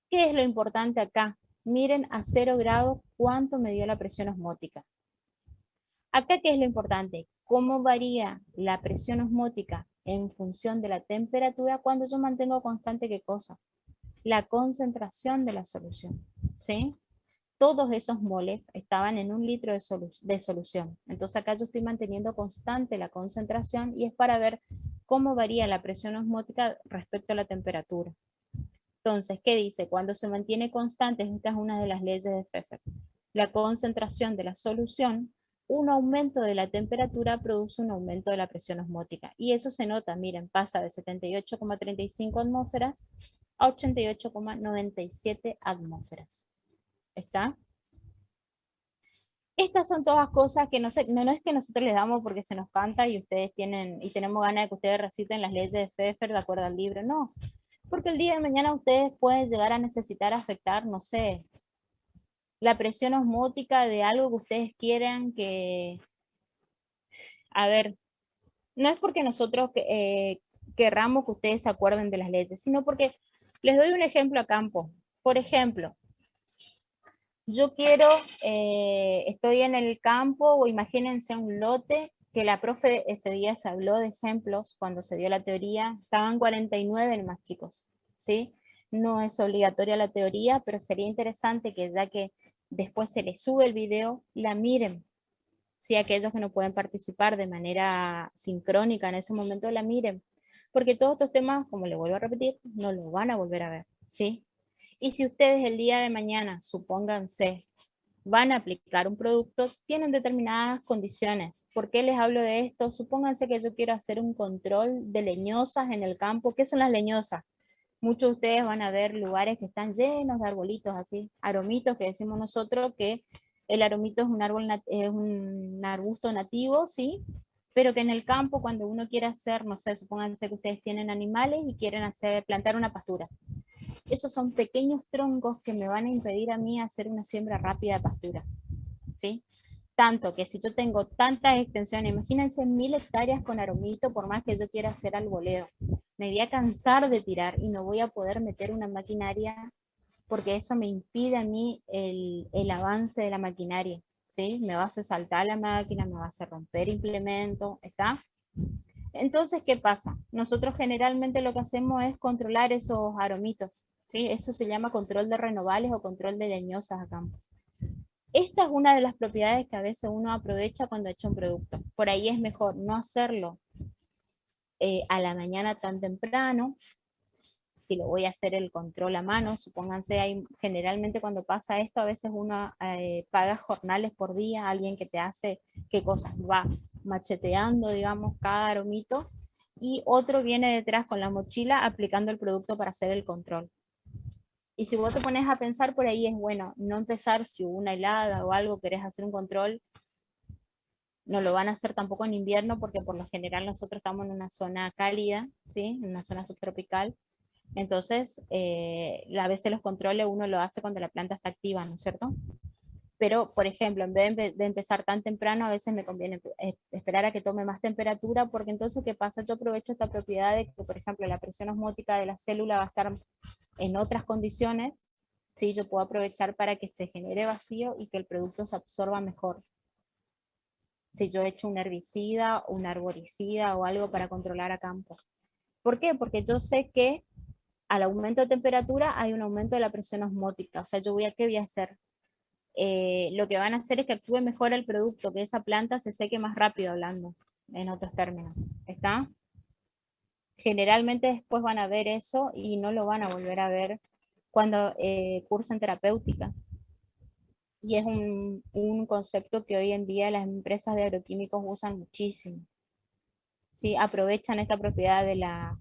¿Qué es lo importante acá? Miren a 0 grados cuánto me dio la presión osmótica. Acá, ¿qué es lo importante? ¿Cómo varía la presión osmótica en función de la temperatura cuando yo mantengo constante qué cosa? La concentración de la solución, ¿sí? Todos esos moles estaban en 1 litro de solución. Entonces acá yo estoy manteniendo constante la concentración y es para ver cómo varía la presión osmótica respecto a la temperatura. Entonces, ¿qué dice? Cuando se mantiene constante, esta es una de las leyes de Pfeffer, la concentración de la solución, un aumento de la temperatura produce un aumento de la presión osmótica. Y eso se nota, miren, pasa de 78,35 atmósferas a 88,97 atmósferas. ¿Está? Estas son todas cosas que no es que nosotros les damos porque se nos canta y ustedes tenemos ganas de que ustedes reciten las leyes de Pfeffer de acuerdo al libro, no. Porque el día de mañana ustedes pueden llegar a necesitar afectar, no sé, la presión osmótica de algo que ustedes quieran que, a ver, no es porque nosotros querramos que ustedes se acuerden de las leyes, sino porque les doy un ejemplo a campo. Por ejemplo, yo quiero, estoy en el campo o imagínense un lote que la profe ese día se habló de ejemplos cuando se dio la teoría, estaban 49 más chicos, ¿sí? No es obligatoria la teoría, pero sería interesante que ya que después se les sube el video, la miren. Sí, aquellos que no pueden participar de manera sincrónica en ese momento la miren. porque todos estos temas, como le vuelvo a repetir, no los van a volver a ver, ¿sí? Y si ustedes el día de mañana, supónganse, van a aplicar un producto, tienen determinadas condiciones. ¿Por qué les hablo de esto? Supónganse que yo quiero hacer un control de leñosas en el campo. ¿Qué son las leñosas? Muchos de ustedes van a ver lugares que están llenos de arbolitos así, aromitos, que decimos nosotros que el aromito es un árbol, es un arbusto nativo, ¿sí? Pero que en el campo, cuando uno quiere hacer, no sé, supónganse que ustedes tienen animales y quieren plantar una pastura. Esos son pequeños troncos que me van a impedir a mí hacer una siembra rápida de pastura, ¿sí? Tanto que si yo tengo tantas extensiones, imagínense 1000 hectáreas con aromito, por más que yo quiera hacer arboleo, me voy a cansar de tirar y no voy a poder meter una maquinaria porque eso me impide a mí el avance de la maquinaria, ¿sí? Me va a hacer saltar la máquina, me va a hacer romper implemento, ¿está? Entonces, ¿qué pasa? Nosotros generalmente lo que hacemos es controlar esos aromitos, ¿sí? Eso se llama control de renovales o control de leñosas a campo. Esta es una de las propiedades que a veces uno aprovecha cuando echa un producto. Por ahí es mejor no hacerlo a la mañana tan temprano. Si lo voy a hacer el control a mano, supónganse, generalmente cuando pasa esto, a veces uno paga jornales por día, alguien que te hace qué cosas, va macheteando, digamos, cada aromito, y otro viene detrás con la mochila aplicando el producto para hacer el control. Y si vos te pones a pensar por ahí, es bueno no empezar si hubo una helada o algo, querés hacer un control, no lo van a hacer tampoco en invierno, porque por lo general nosotros estamos en una zona cálida, ¿sí? En una zona subtropical. Entonces, a veces los controles uno lo hace cuando la planta está activa, ¿no es cierto? Pero, por ejemplo, en vez de empezar tan temprano, a veces me conviene esperar a que tome más temperatura, porque entonces, ¿qué pasa? Yo aprovecho esta propiedad de que, por ejemplo, la presión osmótica de la célula va a estar en otras condiciones, ¿sí? Yo puedo aprovechar para que se genere vacío y que el producto se absorba mejor. Si yo he hecho un herbicida, un arboricida o algo para controlar a campo. ¿Por qué? Porque yo sé que al aumento de temperatura hay un aumento de la presión osmótica. O sea, ¿qué voy a hacer? Lo que van a hacer es que actúe mejor el producto, que esa planta se seque más rápido, hablando, en otros términos. ¿Está? Generalmente después van a ver eso y no lo van a volver a ver cuando cursen terapéutica. Y es un concepto que hoy en día las empresas de agroquímicos usan muchísimo. ¿Sí? Aprovechan esta propiedad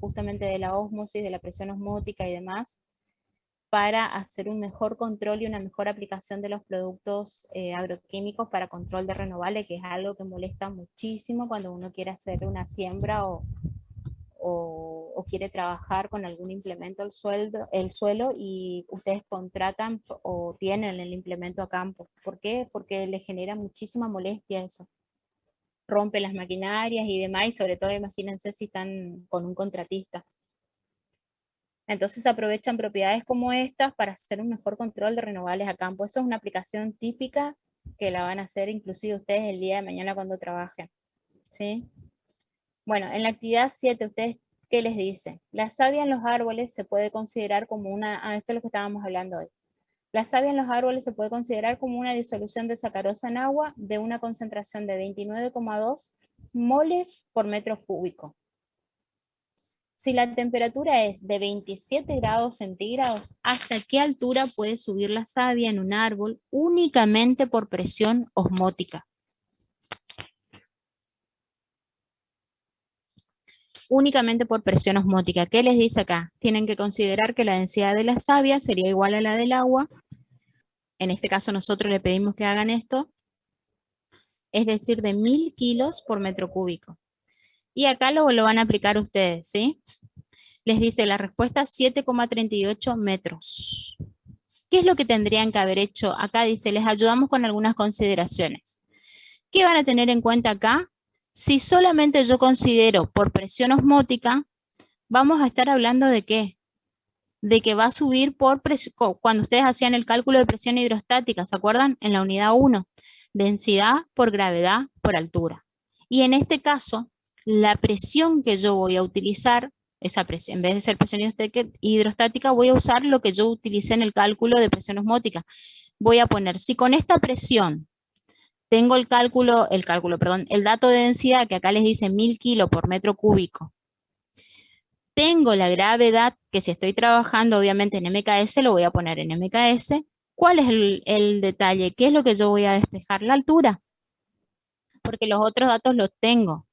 justamente de la ósmosis, de la presión osmótica y demás, para hacer un mejor control y una mejor aplicación de los productos agroquímicos para control de renovales, que es algo que molesta muchísimo cuando uno quiere hacer una siembra o quiere trabajar con algún implemento el suelo y ustedes contratan o tienen el implemento a campo. ¿Por qué? Porque les genera muchísima molestia eso. Rompe las maquinarias y demás, y sobre todo imagínense si están con un contratista. Entonces aprovechan propiedades como estas para hacer un mejor control de renovables a campo. Eso es una aplicación típica que la van a hacer inclusive ustedes el día de mañana cuando trabajen, ¿sí? Bueno, en la actividad 7, ¿ustedes qué les dice? La savia en los árboles se puede considerar como esto es lo que estábamos hablando hoy. La savia en los árboles se puede considerar como una disolución de sacarosa en agua de una concentración de 29,2 moles por metro cúbico. Si la temperatura es de 27 grados centígrados, ¿hasta qué altura puede subir la savia en un árbol únicamente por presión osmótica? Únicamente por presión osmótica. ¿Qué les dice acá? Tienen que considerar que la densidad de la savia sería igual a la del agua. En este caso nosotros le pedimos que hagan esto. Es decir, de 1000 kilos por metro cúbico. Y acá lo van a aplicar ustedes, ¿sí? Les dice la respuesta 7,38 metros. ¿Qué es lo que tendrían que haber hecho? Acá dice, les ayudamos con algunas consideraciones. ¿Qué van a tener en cuenta acá? Si solamente yo considero por presión osmótica, vamos a estar hablando de ¿qué? De que va a subir por presión, cuando ustedes hacían el cálculo de presión hidrostática, ¿se acuerdan? En la unidad 1, densidad por gravedad por altura. Y en este caso, la presión que yo voy a utilizar, esa presión, en vez de ser presión hidrostática, voy a usar lo que yo utilicé en el cálculo de presión osmótica. Voy a poner, si con esta presión tengo el dato de densidad, que acá les dice 1000 kilos por metro cúbico, tengo la gravedad, que si estoy trabajando obviamente en MKS, lo voy a poner en MKS. ¿Cuál es el detalle? ¿Qué es lo que yo voy a despejar? La altura. Porque los otros datos los tengo.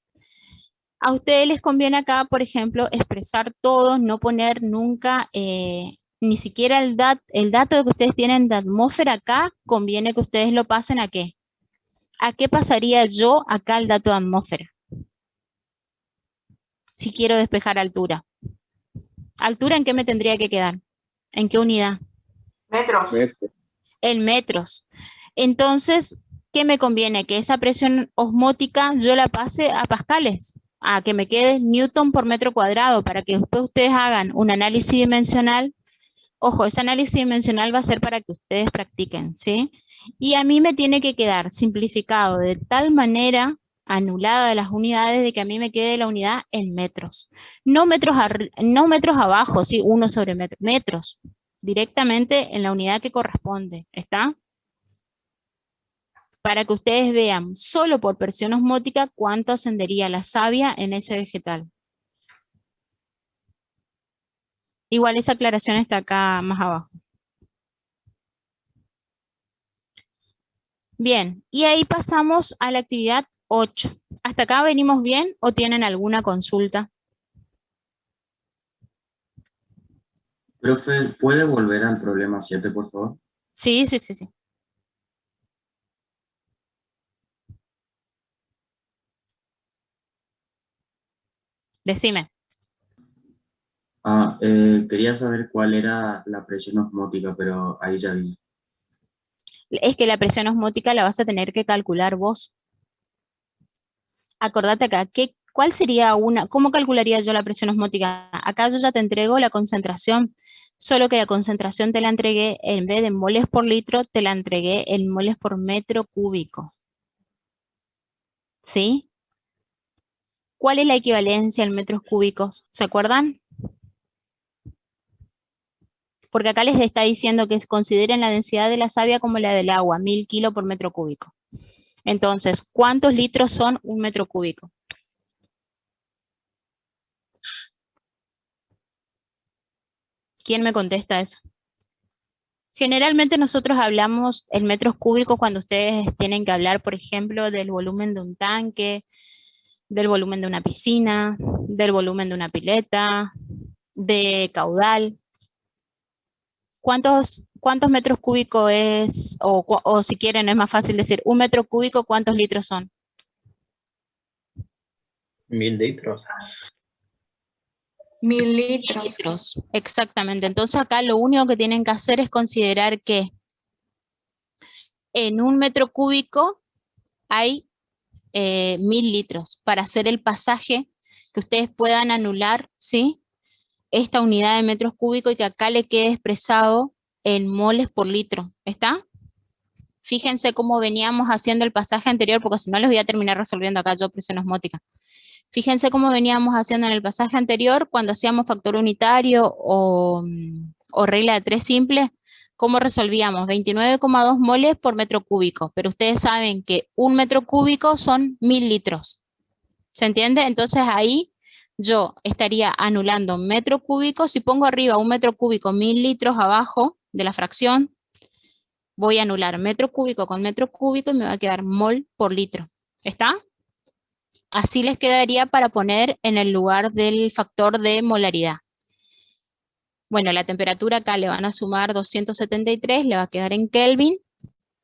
A ustedes les conviene acá, por ejemplo, expresar todo, no poner nunca, ni siquiera el dato de que ustedes tienen de atmósfera acá, conviene que ustedes lo pasen ¿a qué? ¿A qué pasaría yo acá el dato de atmósfera? Si quiero despejar altura. ¿Altura en qué me tendría que quedar? ¿En qué unidad? Metros. En metros. Entonces, ¿qué me conviene? Que esa presión osmótica yo la pase a pascales, a que me quede Newton por metro cuadrado, para que después ustedes hagan un análisis dimensional. Ojo, ese análisis dimensional va a ser para que ustedes practiquen, ¿sí? Y a mí me tiene que quedar simplificado de tal manera, anulada de las unidades, de que a mí me quede la unidad en metros. No metros, no metros abajo, ¿sí? 1 sobre metro, metros. Directamente en la unidad que corresponde, ¿está? Para que ustedes vean, solo por presión osmótica, cuánto ascendería la savia en ese vegetal. Igual esa aclaración está acá más abajo. Bien, y ahí pasamos a la actividad 8. ¿Hasta acá venimos bien o tienen alguna consulta? Profe, ¿puede volver al problema 7, por favor? Sí. Decime. Quería saber cuál era la presión osmótica, pero ahí ya vi. Es que la presión osmótica la vas a tener que calcular vos. Acordate acá, ¿cuál sería cómo calcularía yo la presión osmótica? Acá yo ya te entrego la concentración, solo que la concentración te la entregué, en vez de moles por litro, te la entregué en moles por metro cúbico. ¿Sí? ¿Cuál es la equivalencia en metros cúbicos? ¿Se acuerdan? Porque acá les está diciendo que consideren la densidad de la savia como la del agua, 1000 kilos por metro cúbico. Entonces, ¿cuántos litros son un metro cúbico? ¿Quién me contesta eso? Generalmente nosotros hablamos en metros cúbicos cuando ustedes tienen que hablar, por ejemplo, del volumen de un tanque, del volumen de una piscina, del volumen de una pileta, de caudal. ¿Cuántos metros cúbicos es, o si quieren es más fácil decir, un metro cúbico, ¿cuántos litros son? 1000 litros. 1000 litros. Litros, exactamente. Entonces acá lo único que tienen que hacer es considerar que en un metro cúbico hay 1000 litros para hacer el pasaje que ustedes puedan anular, ¿sí? Esta unidad de metros cúbicos y que acá le quede expresado en moles por litro, ¿está? Fíjense cómo veníamos haciendo el pasaje anterior, porque si no les voy a terminar resolviendo acá yo presión osmótica. Fíjense cómo veníamos haciendo en el pasaje anterior, cuando hacíamos factor unitario o regla de 3 simple, ¿cómo resolvíamos? 29,2 moles por metro cúbico, pero ustedes saben que un metro cúbico son 1000 litros. ¿Se entiende? Entonces ahí yo estaría anulando metro cúbico. Si pongo arriba un metro cúbico, 1000 litros abajo de la fracción, voy a anular metro cúbico con metro cúbico y me va a quedar mol por litro. ¿Está? Así les quedaría para poner en el lugar del factor de molaridad. Bueno, la temperatura acá le van a sumar 273, le va a quedar en Kelvin,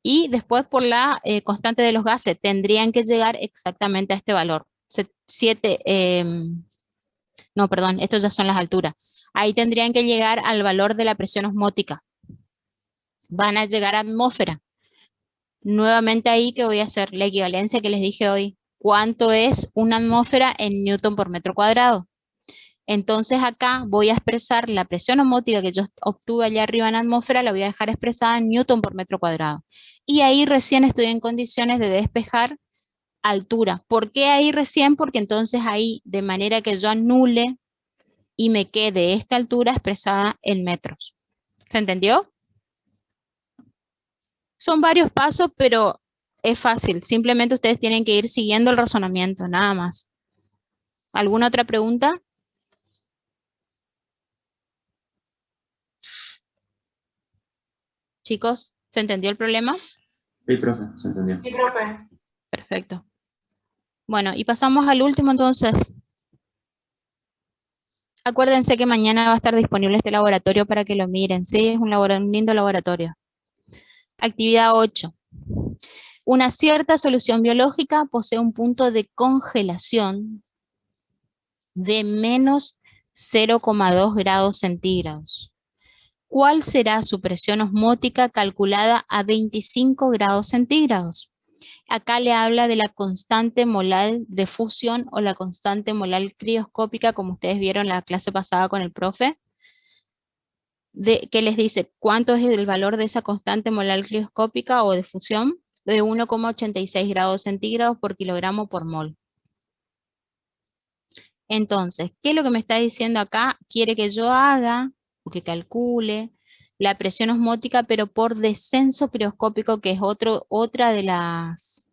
y después por la constante de los gases tendrían que llegar exactamente a este valor. No, perdón, estos ya son las alturas. Ahí tendrían que llegar al valor de la presión osmótica. Van a llegar a atmósfera. Nuevamente ahí, ¿qué voy a hacer? La equivalencia que les dije hoy. ¿Cuánto es una atmósfera en newton por metro cuadrado? Entonces acá voy a expresar la presión osmótica que yo obtuve allá arriba en atmósfera, la voy a dejar expresada en newton por metro cuadrado. Y ahí recién estoy en condiciones de despejar altura. ¿Por qué ahí recién? Porque entonces ahí, de manera que yo anule y me quede esta altura expresada en metros. ¿Se entendió? Son varios pasos, pero es fácil. Simplemente ustedes tienen que ir siguiendo el razonamiento, nada más. ¿Alguna otra pregunta? Chicos, ¿se entendió el problema? Sí, profe, se entendió. Sí, profe. Perfecto. Bueno, y pasamos al último entonces. Acuérdense que mañana va a estar disponible este laboratorio para que lo miren, ¿sí? Es un lindo laboratorio. Actividad 8. Una cierta solución biológica posee un punto de congelación de menos 0,2 grados centígrados. ¿Cuál será su presión osmótica calculada a 25 grados centígrados? Acá le habla de la constante molar de fusión o la constante molar crioscópica, como ustedes vieron en la clase pasada con el profe, que les dice cuánto es el valor de esa constante molar crioscópica o de fusión, de 1,86 grados centígrados por kilogramo por mol. Entonces, ¿qué es lo que me está diciendo acá? Quiere que yo haga o que calcule la presión osmótica, pero por descenso crioscópico, que es otra de las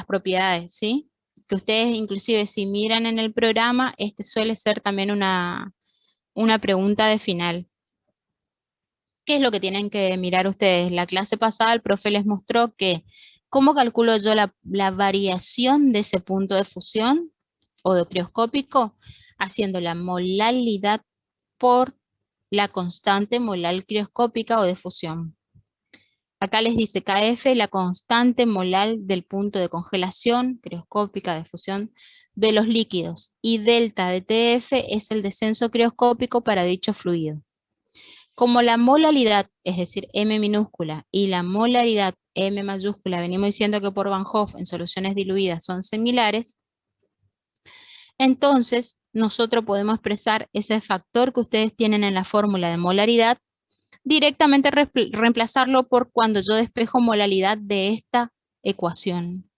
propiedades, ¿sí? Que ustedes inclusive si miran en el programa, este suele ser también una pregunta de final. ¿Qué es lo que tienen que mirar ustedes? La clase pasada el profe les mostró que ¿cómo calculo yo la variación de ese punto de fusión o de crioscópico? Haciendo la molaridad por la constante molar crioscópica o de fusión. Acá les dice KF, la constante molar del punto de congelación, crioscópica, de fusión, de los líquidos, y delta de TF es el descenso crioscópico para dicho fluido. Como la molaridad, es decir, M minúscula, y la molaridad, M mayúscula, venimos diciendo que por Van Hoff en soluciones diluidas son similares, entonces nosotros podemos expresar ese factor que ustedes tienen en la fórmula de molaridad, directamente reemplazarlo por cuando yo despejo molaridad de esta ecuación.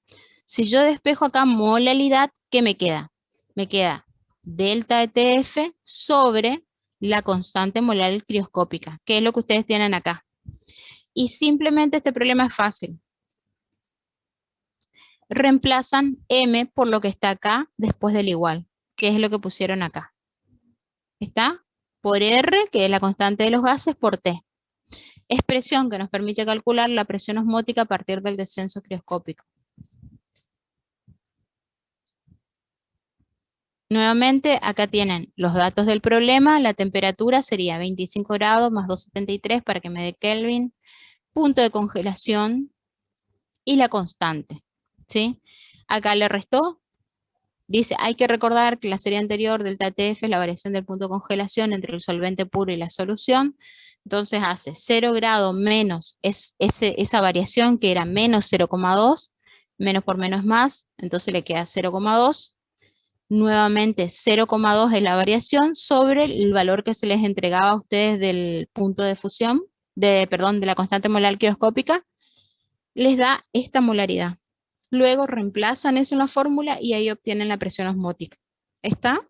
Si yo despejo acá molaridad, ¿qué me queda? Me queda delta de TF sobre la constante molar crioscópica, que es lo que ustedes tienen acá. Y simplemente este problema es fácil. Reemplazan M por lo que está acá después del igual, que es lo que pusieron acá. ¿Está? Por R, que es la constante de los gases, por T. Expresión que nos permite calcular la presión osmótica a partir del descenso crioscópico. Nuevamente, acá tienen los datos del problema. La temperatura sería 25 grados más 273 para que me dé Kelvin. Punto de congelación y la constante, ¿sí? Acá le restó. Dice, hay que recordar que la serie anterior delta TF es la variación del punto de congelación entre el solvente puro y la solución. Entonces hace 0 grados menos esa variación que era menos 0,2, menos por menos más, entonces le queda 0,2. Nuevamente 0,2 es la variación sobre el valor que se les entregaba a ustedes del punto de fusión, de la constante molar crioscópica, les da esta molaridad. Luego reemplazan eso en la fórmula y ahí obtienen la presión osmótica. ¿Está?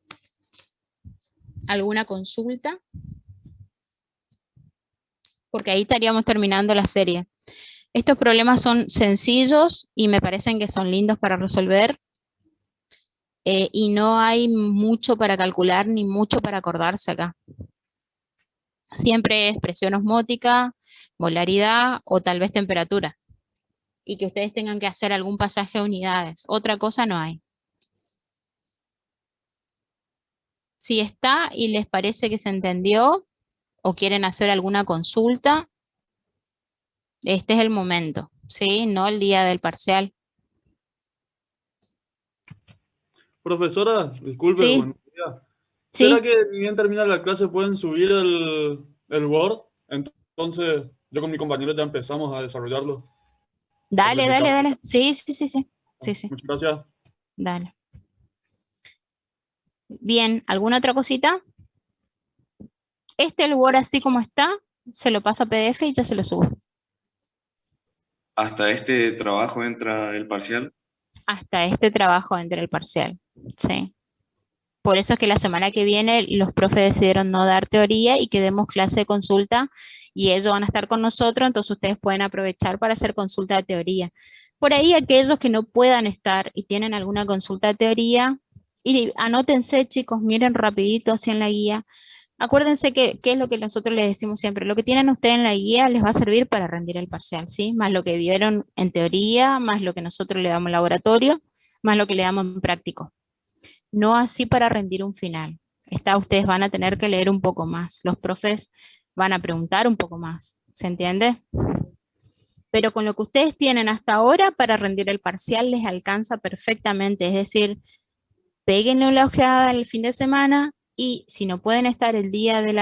¿Alguna consulta? Porque ahí estaríamos terminando la serie. Estos problemas son sencillos y me parecen que son lindos para resolver. Y no hay mucho para calcular ni mucho para acordarse acá. Siempre es presión osmótica, molaridad o tal vez temperatura. Y que ustedes tengan que hacer algún pasaje a unidades. Otra cosa no hay. Si está y les parece que se entendió o quieren hacer alguna consulta, este es el momento, ¿sí? No el día del parcial. Profesora, disculpe, Sí. buen día. Sí. ¿Será que ni bien termina la clase pueden subir el Word? Entonces, yo con mi compañero ya empezamos a desarrollarlo. Dale. Sí. Sí. Muchas gracias. Dale. Bien, ¿alguna otra cosita? El Word así como está, se lo pasa a PDF y ya se lo subo. ¿Hasta este trabajo entra el parcial? Hasta este trabajo entra el parcial, sí. Por eso es que la semana que viene los profes decidieron no dar teoría y que demos clase de consulta y ellos van a estar con nosotros, entonces ustedes pueden aprovechar para hacer consulta de teoría. Por ahí aquellos que no puedan estar y tienen alguna consulta de teoría, y anótense chicos, miren rapidito así en la guía, Acuérdense que es lo que nosotros les decimos siempre, lo que tienen ustedes en la guía les va a servir para rendir el parcial, ¿sí? Más lo que vieron en teoría, más lo que nosotros le damos en laboratorio, más lo que le damos en práctico. No así para rendir un final. Ustedes van a tener que leer un poco más, los profes van a preguntar un poco más, ¿se entiende? Pero con lo que ustedes tienen hasta ahora para rendir el parcial les alcanza perfectamente, es decir, péguenle una ojeada el fin de semana y si no pueden estar el día de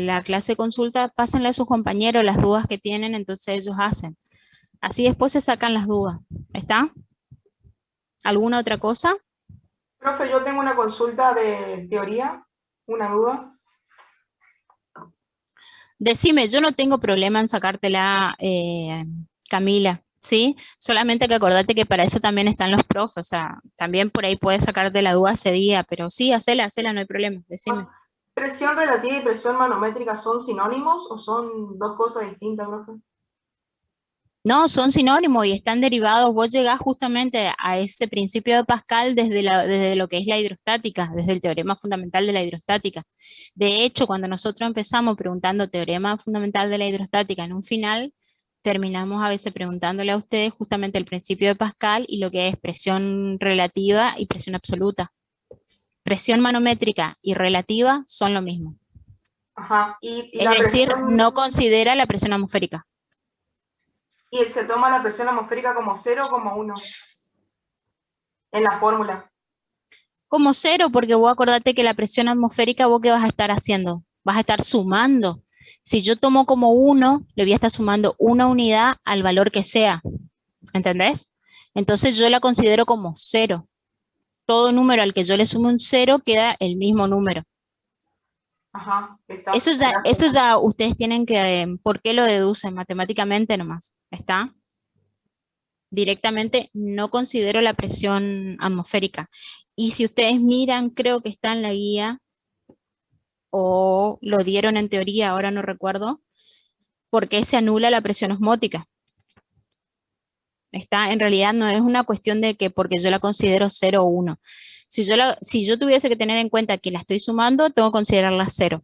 la clase de consulta, pásenle a sus compañeros las dudas que tienen, entonces ellos hacen. Así después se sacan las dudas. ¿Está? ¿Alguna otra cosa? Profe, yo tengo una consulta de teoría, una duda. Decime, yo no tengo problema en sacártela, Camila, ¿sí? Solamente que acordate que para eso también están los profes, o sea, también por ahí puedes sacarte la duda ese día, pero sí, hacela, no hay problema, decime. ¿Presión relativa y presión manométrica son sinónimos o son dos cosas distintas, profe? No, son sinónimos y están derivados. Vos llegás justamente a ese principio de Pascal desde lo que es la hidrostática, desde el teorema fundamental de la hidrostática. De hecho, cuando nosotros empezamos preguntando teorema fundamental de la hidrostática en un final, terminamos a veces preguntándole a ustedes justamente el principio de Pascal y lo que es presión relativa y presión absoluta. Presión manométrica y relativa son lo mismo. Ajá. Y Es la decir, presión, no considera la presión atmosférica. y se toma la presión atmosférica como 0 o como 1 en la fórmula. Como 0, porque vos acordate que la presión atmosférica, vos qué vas a estar haciendo, vas a estar sumando. Si yo tomo como 1, le voy a estar sumando una unidad al valor que sea, ¿entendés? Entonces yo la considero como 0. Todo número al que yo le sumo un 0 queda el mismo número. Ajá, está. Eso ya ustedes tienen que, ¿por qué lo deducen? Matemáticamente nomás, ¿está? Directamente no considero la presión atmosférica. Y si ustedes miran, creo que está en la guía, o lo dieron en teoría, ahora no recuerdo, por qué se anula la presión osmótica. En realidad no es una cuestión de que porque yo la considero 0 o 1. Si yo tuviese que tener en cuenta que la estoy sumando, tengo que considerarla 0.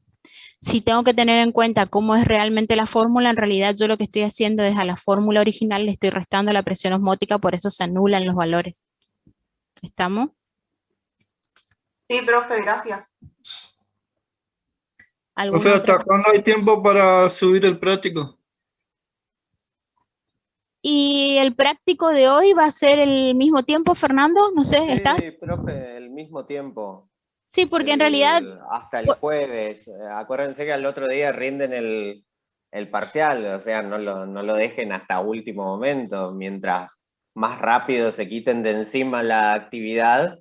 Si tengo que tener en cuenta cómo es realmente la fórmula, en realidad yo lo que estoy haciendo es a la fórmula original le estoy restando la presión osmótica, por eso se anulan los valores. ¿Estamos? Sí, profe, gracias. Profe, ¿hasta cuándo hay tiempo para subir el práctico? Y el práctico de hoy va a ser el mismo tiempo, Fernando, no sé, Sí, ¿estás? profe, el mismo tiempo. Sí, porque en realidad... Hasta el jueves. Acuérdense que al otro día rinden el parcial, o sea, no lo dejen hasta último momento. Mientras más rápido se quiten de encima la actividad,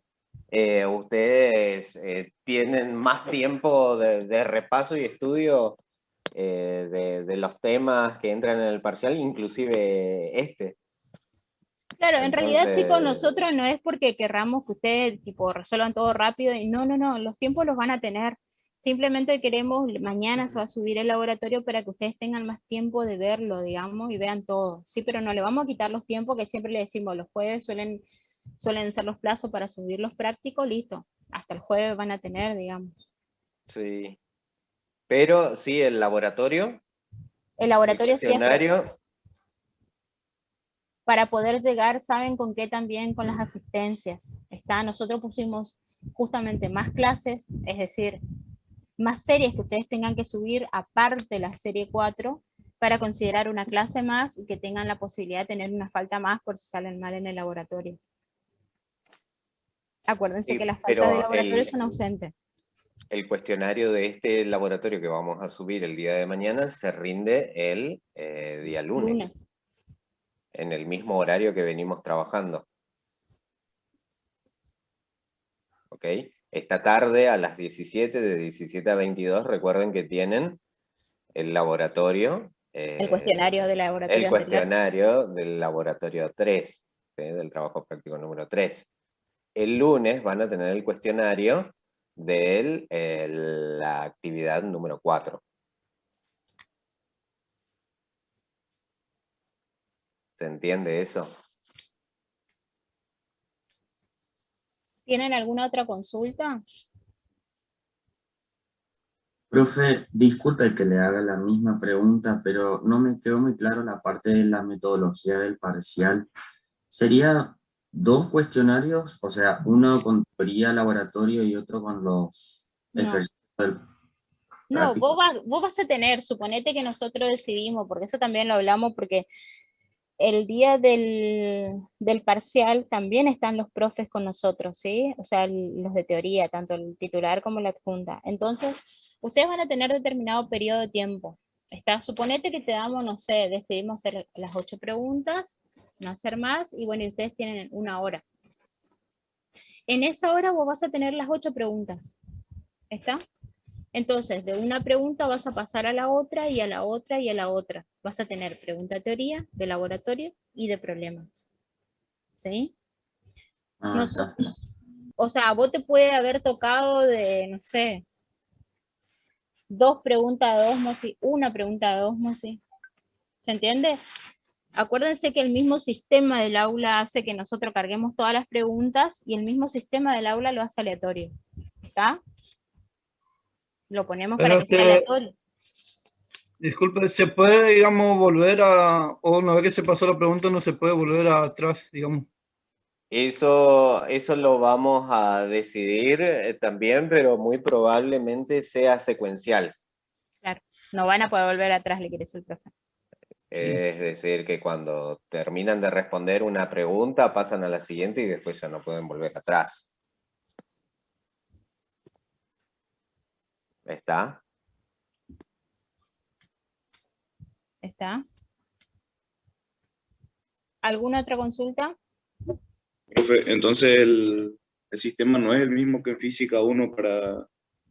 ustedes tienen más tiempo de repaso y estudio de los temas que entran en el parcial, inclusive este. Claro, en realidad, Entonces, chicos, nosotros no es porque querramos que ustedes tipo resuelvan todo rápido, y no, los tiempos los van a tener. Simplemente queremos, mañana se va a subir el laboratorio para que ustedes tengan más tiempo de verlo, digamos, y vean todo. Sí, pero no le vamos a quitar los tiempos que siempre le decimos, los jueves suelen ser los plazos para subir los prácticos, listo. Hasta el jueves van a tener, digamos. sí. Pero sí, el laboratorio. El laboratorio el cuestionario, sí es para poder llegar, ¿saben con qué también? Con las asistencias. Nosotros pusimos justamente más clases, es decir, más series que ustedes tengan que subir aparte de la serie 4 para considerar una clase más y que tengan la posibilidad de tener una falta más por si salen mal en el laboratorio. Acuérdense que las faltas de laboratorio son ausentes. El cuestionario de este laboratorio que vamos a subir el día de mañana se rinde el día lunes, en el mismo horario que venimos trabajando. ¿Ok? Esta tarde a las 17, de 17 a 22, recuerden que tienen el laboratorio. El cuestionario del laboratorio El anterior. cuestionario del laboratorio 3, ¿sí? Del trabajo práctico número 3. El lunes van a tener el cuestionario de la actividad número 4. ¿Se entiende eso? ¿Tienen alguna otra consulta? Profe, disculpe que le haga la misma pregunta, pero no me quedó muy claro la parte de la metodología del parcial. ¿Sería dos cuestionarios? O sea, uno con teoría, laboratorio y otro con los No. ejercicios del No, práctico. vos vas a tener, suponete que nosotros decidimos, porque eso también lo hablamos, porque el día del parcial también están los profes con nosotros, ¿sí? O sea, los de teoría, tanto el titular como la adjunta. Entonces, ustedes van a tener determinado periodo de tiempo. ¿Está? Suponete que te damos, no sé, decidimos hacer las 8 preguntas, no hacer más, y bueno, y ustedes tienen 1 hora. En esa hora vos vas a tener las 8 preguntas. ¿Está? Entonces, de una pregunta vas a pasar a la otra y a la otra y a la otra. Vas a tener pregunta de teoría, de laboratorio y de problemas. ¿Sí? Ah, está. O sea, vos te puede haber tocado de, no sé, 2 preguntas de osmosis, 1 pregunta de osmosis. ¿Se entiende? Acuérdense que el mismo sistema del aula hace que nosotros carguemos todas las preguntas y el mismo sistema del aula lo hace aleatorio. ¿Está? Lo ponemos para Pero que sea aleatorio. disculpe, ¿se puede, digamos, volver o una vez que se pasó la pregunta, no se puede volver atrás, digamos? Eso lo vamos a decidir también, pero muy probablemente sea secuencial. Claro, no van a poder volver atrás, le quiere decir el profe. Es decir, que cuando terminan de responder una pregunta, pasan a la siguiente y después ya no pueden volver atrás. ¿Está? ¿Está? ¿Alguna otra consulta? Profe, entonces el sistema no es el mismo que en física 1 para,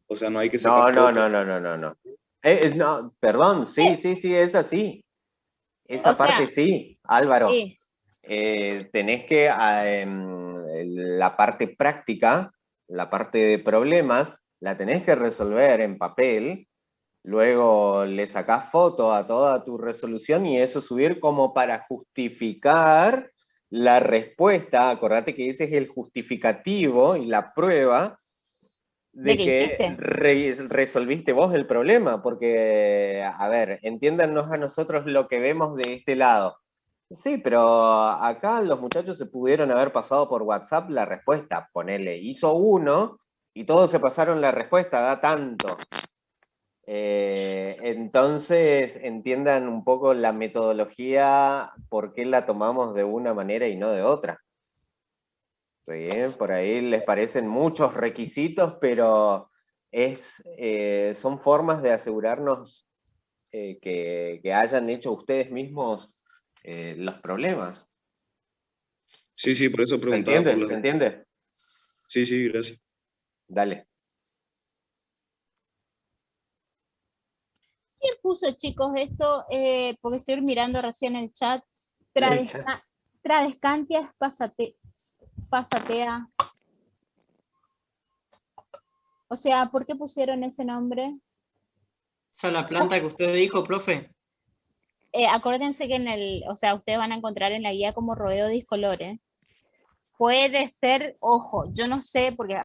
o sea, no hay que sacar No. No, perdón, sí, es así. Esa O sea, parte sí, Álvaro. sí. Tenés que, la parte práctica, la parte de problemas, la tenés que resolver en papel, luego le sacás foto a toda tu resolución y eso subir como para justificar la respuesta. Acordate que ese es el justificativo y la prueba ¿De de qué que hiciste? resolviste vos el problema, porque, a ver, entiéndanos a nosotros lo que vemos de este lado. Sí, pero acá los muchachos se pudieron haber pasado por WhatsApp la respuesta, ponele, hizo uno y todos se pasaron la respuesta, da tanto. Entonces, entiendan un poco la metodología, por qué la tomamos de una manera y no de otra. Bien, por ahí les parecen muchos requisitos, pero son formas de asegurarnos que hayan hecho ustedes mismos los problemas. Sí, por eso ¿Se preguntaba por entiende? la... ¿Se entiende? Sí, gracias. Dale. ¿Quién puso, chicos, esto? Porque estoy mirando recién el chat. El chat. Tradescantia pasatea. O sea, ¿por qué pusieron ese nombre? Esa es la planta que usted dijo, profe. Acuérdense que o sea, ustedes van a encontrar en la guía como rodeo discolor, ¿eh? Puede ser, ojo, yo no sé, porque